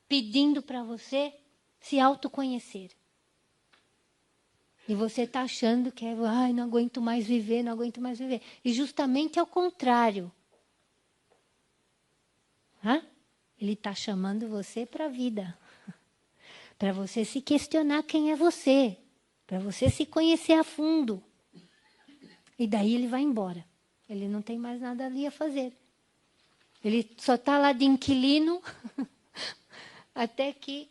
pedindo para você se autoconhecer. E você está achando que não aguento mais viver, não aguento mais viver. E justamente ao contrário. Ele está chamando você para a vida. Para você se questionar quem é você. Para você se conhecer a fundo. E daí ele vai embora. Ele não tem mais nada ali a fazer. Ele só está lá de inquilino até que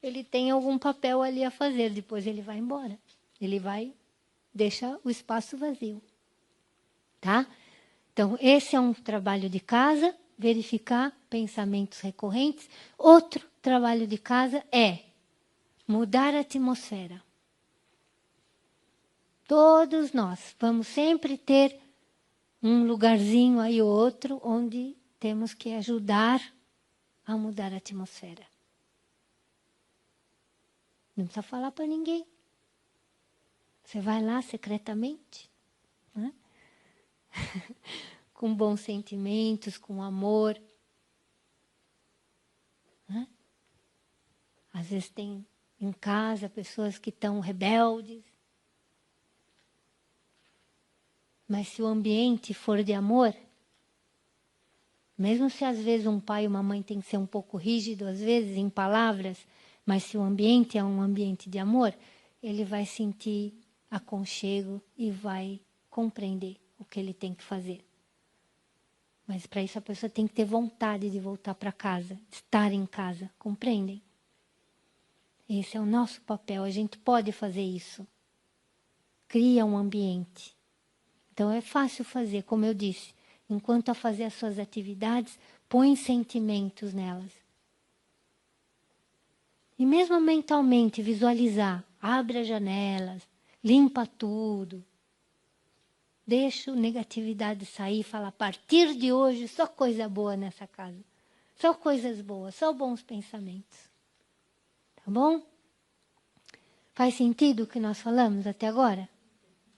ele tenha algum papel ali a fazer. Depois ele vai embora. Ele deixa o espaço vazio. Tá? Então, esse é um trabalho de casa, verificar pensamentos recorrentes. Outro trabalho de casa é mudar a atmosfera. Todos nós vamos sempre ter um lugarzinho aí ou outro onde temos que ajudar a mudar a atmosfera. Não precisa falar para ninguém. Você vai lá secretamente, né? Com bons sentimentos, com amor. Né? Às vezes tem em casa pessoas que estão rebeldes. Mas se o ambiente for de amor, mesmo se às vezes um pai e uma mãe tem que ser um pouco rígido, às vezes em palavras, mas se o ambiente é um ambiente de amor, ele vai sentir aconchego e vai compreender o que ele tem que fazer. Mas para isso a pessoa tem que ter vontade de voltar para casa, de estar em casa, compreendem? Esse é o nosso papel, a gente pode fazer isso. Cria um ambiente. Então é fácil fazer, como eu disse. enquanto a fazer as suas atividades, põe sentimentos nelas. E mesmo mentalmente visualizar, abre as janelas, limpa tudo. Deixa a negatividade sair e fala, a partir de hoje só coisa boa nessa casa. Só coisas boas, só bons pensamentos. Tá bom? Faz sentido o que nós falamos até agora?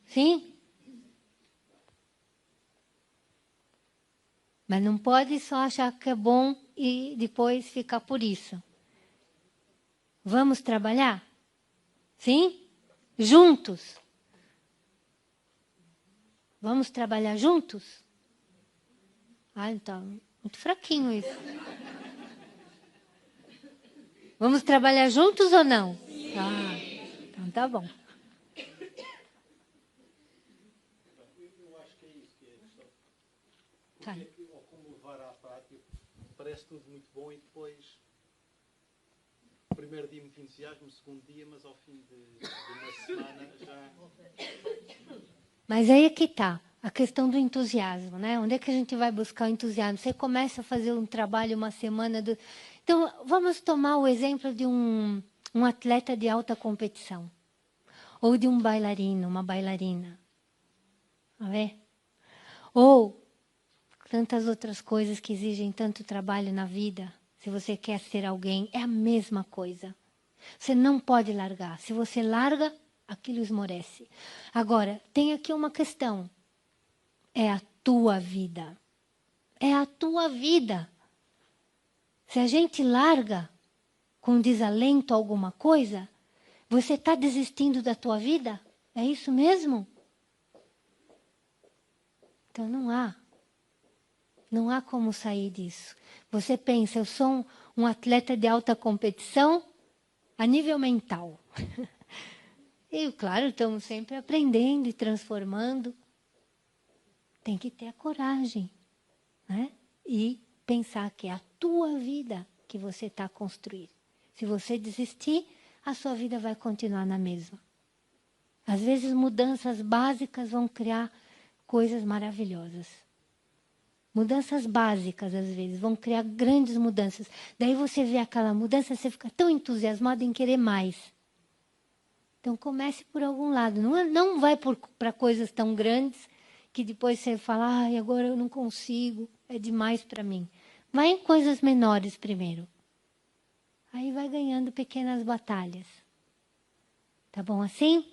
Sim? Mas não pode só achar que é bom e depois ficar por isso. Vamos trabalhar? Sim? Juntos? Vamos trabalhar juntos? Ah, então, muito fraquinho isso. Vamos trabalhar juntos ou não? Ah, então tá bom. Eu acho que é isso que é a questão. Tá. Ou como levar à prática, parece tudo muito bom e depois, o primeiro dia muito entusiasmo, o segundo dia, mas ao fim de uma semana já... Mas aí é que está a questão do entusiasmo, né? Onde é que a gente vai buscar o entusiasmo? Você começa a fazer um trabalho uma semana... Então, vamos tomar o exemplo de um atleta de alta competição. Ou de um bailarino, uma bailarina. Tá vendo? Ou tantas outras coisas que exigem tanto trabalho na vida. Se você quer ser alguém, é a mesma coisa. Você não pode largar. Se você larga, aquilo esmorece. Agora, tem aqui uma questão. É a tua vida. É a tua vida. Se a gente larga com desalento alguma coisa, você está desistindo da tua vida? É isso mesmo? Então não há. Não há como sair disso. Você pensa, eu sou um atleta de alta competição a nível mental. E, claro, estamos sempre aprendendo e transformando. Tem que ter a coragem, né? E pensar que é a tua vida que você está a construir. Se você desistir, a sua vida vai continuar na mesma. Às vezes, mudanças básicas vão criar coisas maravilhosas. Mudanças básicas, às vezes, vão criar grandes mudanças. Daí você vê aquela mudança, você fica tão entusiasmado em querer mais. Então, comece por algum lado. Não vai para coisas tão grandes que depois você fala, ai, agora eu não consigo, é demais para mim. Vai em coisas menores primeiro. Aí vai ganhando pequenas batalhas. Tá bom assim?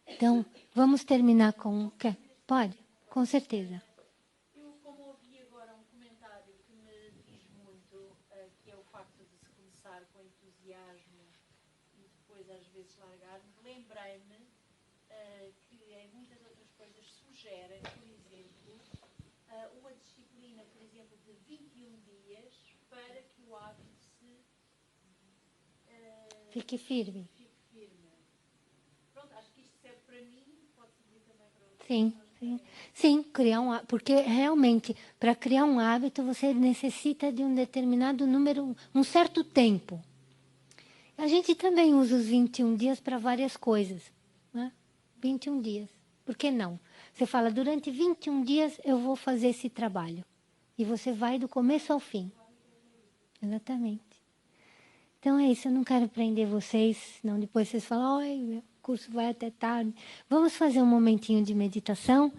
Então, vamos terminar com... Pode? Com certeza. Eu, como ouvi agora um comentário que me diz muito, que é o facto de se começar com entusiasmo e depois às vezes largar, lembrei-me que em muitas outras coisas sugerem, por exemplo, uma disciplina, por exemplo, de 21 dias para que o hábito Fique firme. fique firme. Pronto, acho que isto serve para mim, pode servir também para outras Sim, pessoas. sim. Sim, criar um hábito. Porque realmente, para criar um hábito, você necessita de um determinado número, um certo tempo. A gente também usa os 21 dias para várias coisas. Né? 21 dias. Por que não? Você fala, durante 21 dias eu vou fazer esse trabalho. E você vai do começo ao fim. Exatamente. Então é isso, eu não quero prender vocês, senão depois vocês falam, oi, meu curso vai até tarde. Vamos fazer um momentinho de meditação.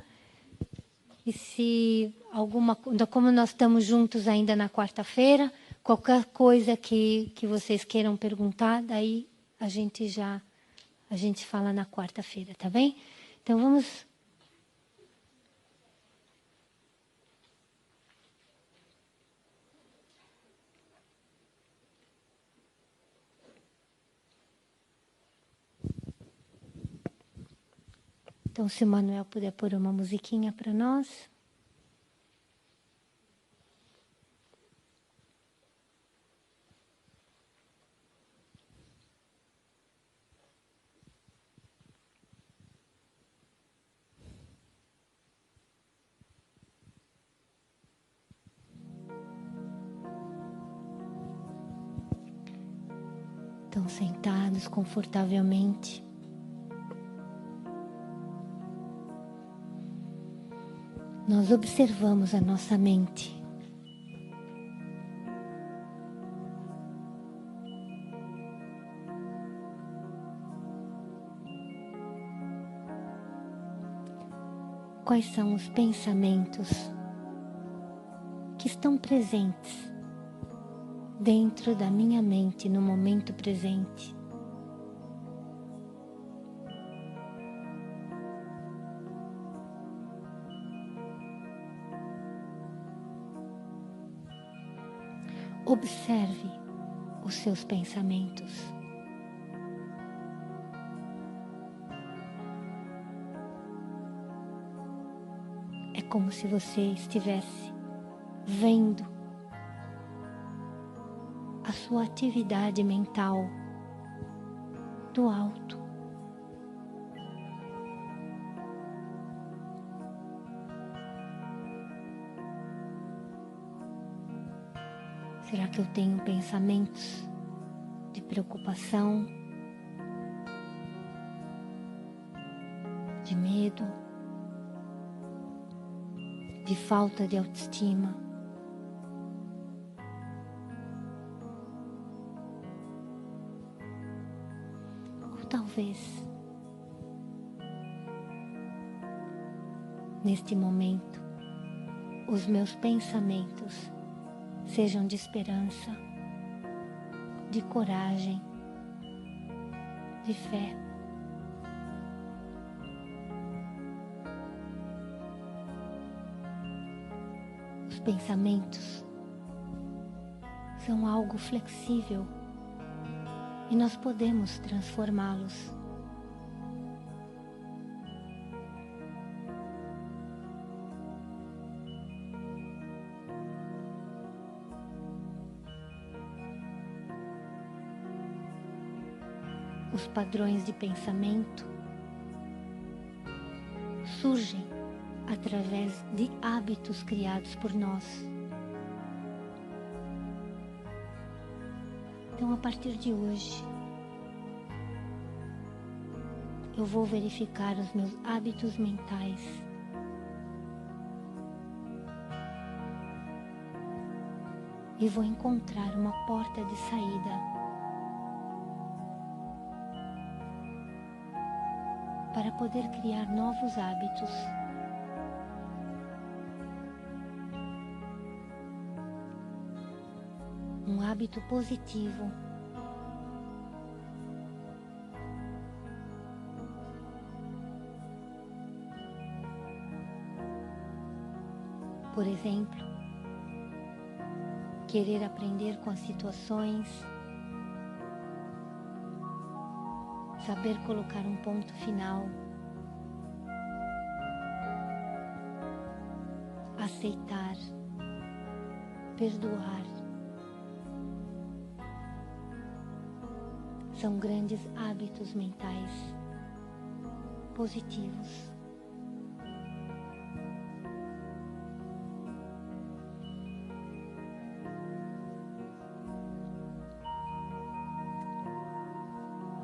E se alguma coisa, como nós estamos juntos ainda na quarta-feira, qualquer coisa que vocês queiram perguntar, daí a gente fala na quarta-feira, tá bem? Então vamos. Então, se o Manuel puder pôr uma musiquinha para nós. Estão sentados confortavelmente. nós observamos a nossa mente. Quais são os pensamentos que estão presentes dentro da minha mente no momento presente? Observe os seus pensamentos. É como se você estivesse vendo a sua atividade mental do alto. Será que eu tenho pensamentos de preocupação, de medo, de falta de autoestima? Ou talvez, neste momento, os meus pensamentos sejam de esperança, de coragem, de fé. Os pensamentos são algo flexível e nós podemos transformá-los. Os padrões de pensamento surgem através de hábitos criados por nós. Então, a partir de hoje, eu vou verificar os meus hábitos mentais. E vou encontrar uma porta de saída para poder criar novos hábitos. Um hábito positivo. Por exemplo, querer aprender com as situações, saber colocar um ponto final, aceitar, perdoar. São grandes hábitos mentais positivos.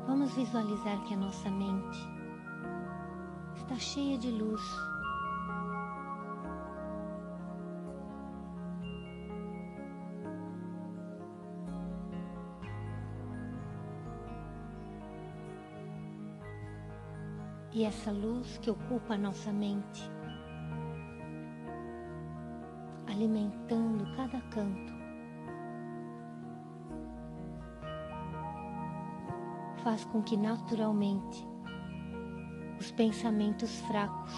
Vamos visualizar que a nossa mente está cheia de luz. E essa luz que ocupa a nossa mente, alimentando cada canto, faz com que naturalmente os pensamentos fracos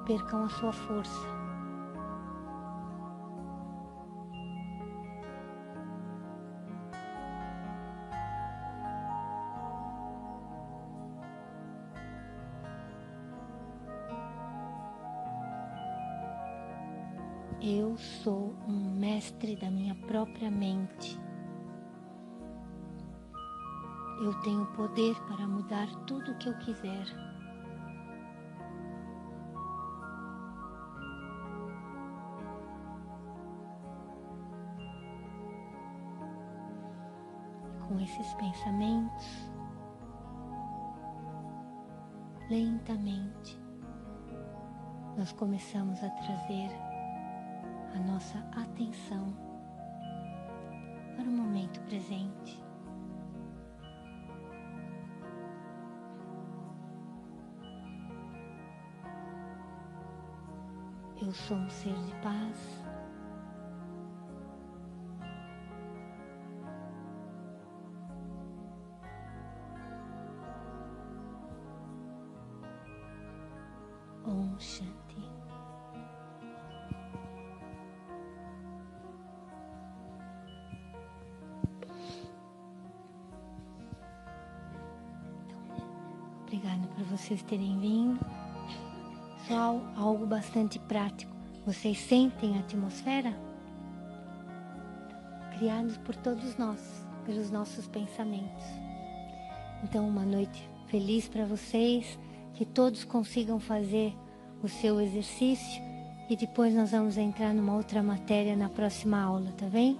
percam a sua força. Eu sou um mestre da minha própria mente. Eu tenho poder para mudar tudo o que eu quiser. Com esses pensamentos, lentamente, nós começamos a trazer a nossa atenção para o momento presente. Eu sou um ser de paz. Om Shanti. Obrigada por vocês terem vindo. Só algo bastante prático. Vocês sentem a atmosfera? Criados por todos nós, pelos nossos pensamentos. Então, uma noite feliz para vocês. Que todos consigam fazer o seu exercício. E depois nós vamos entrar numa outra matéria na próxima aula, tá bem?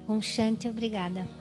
Om Shanti, obrigada.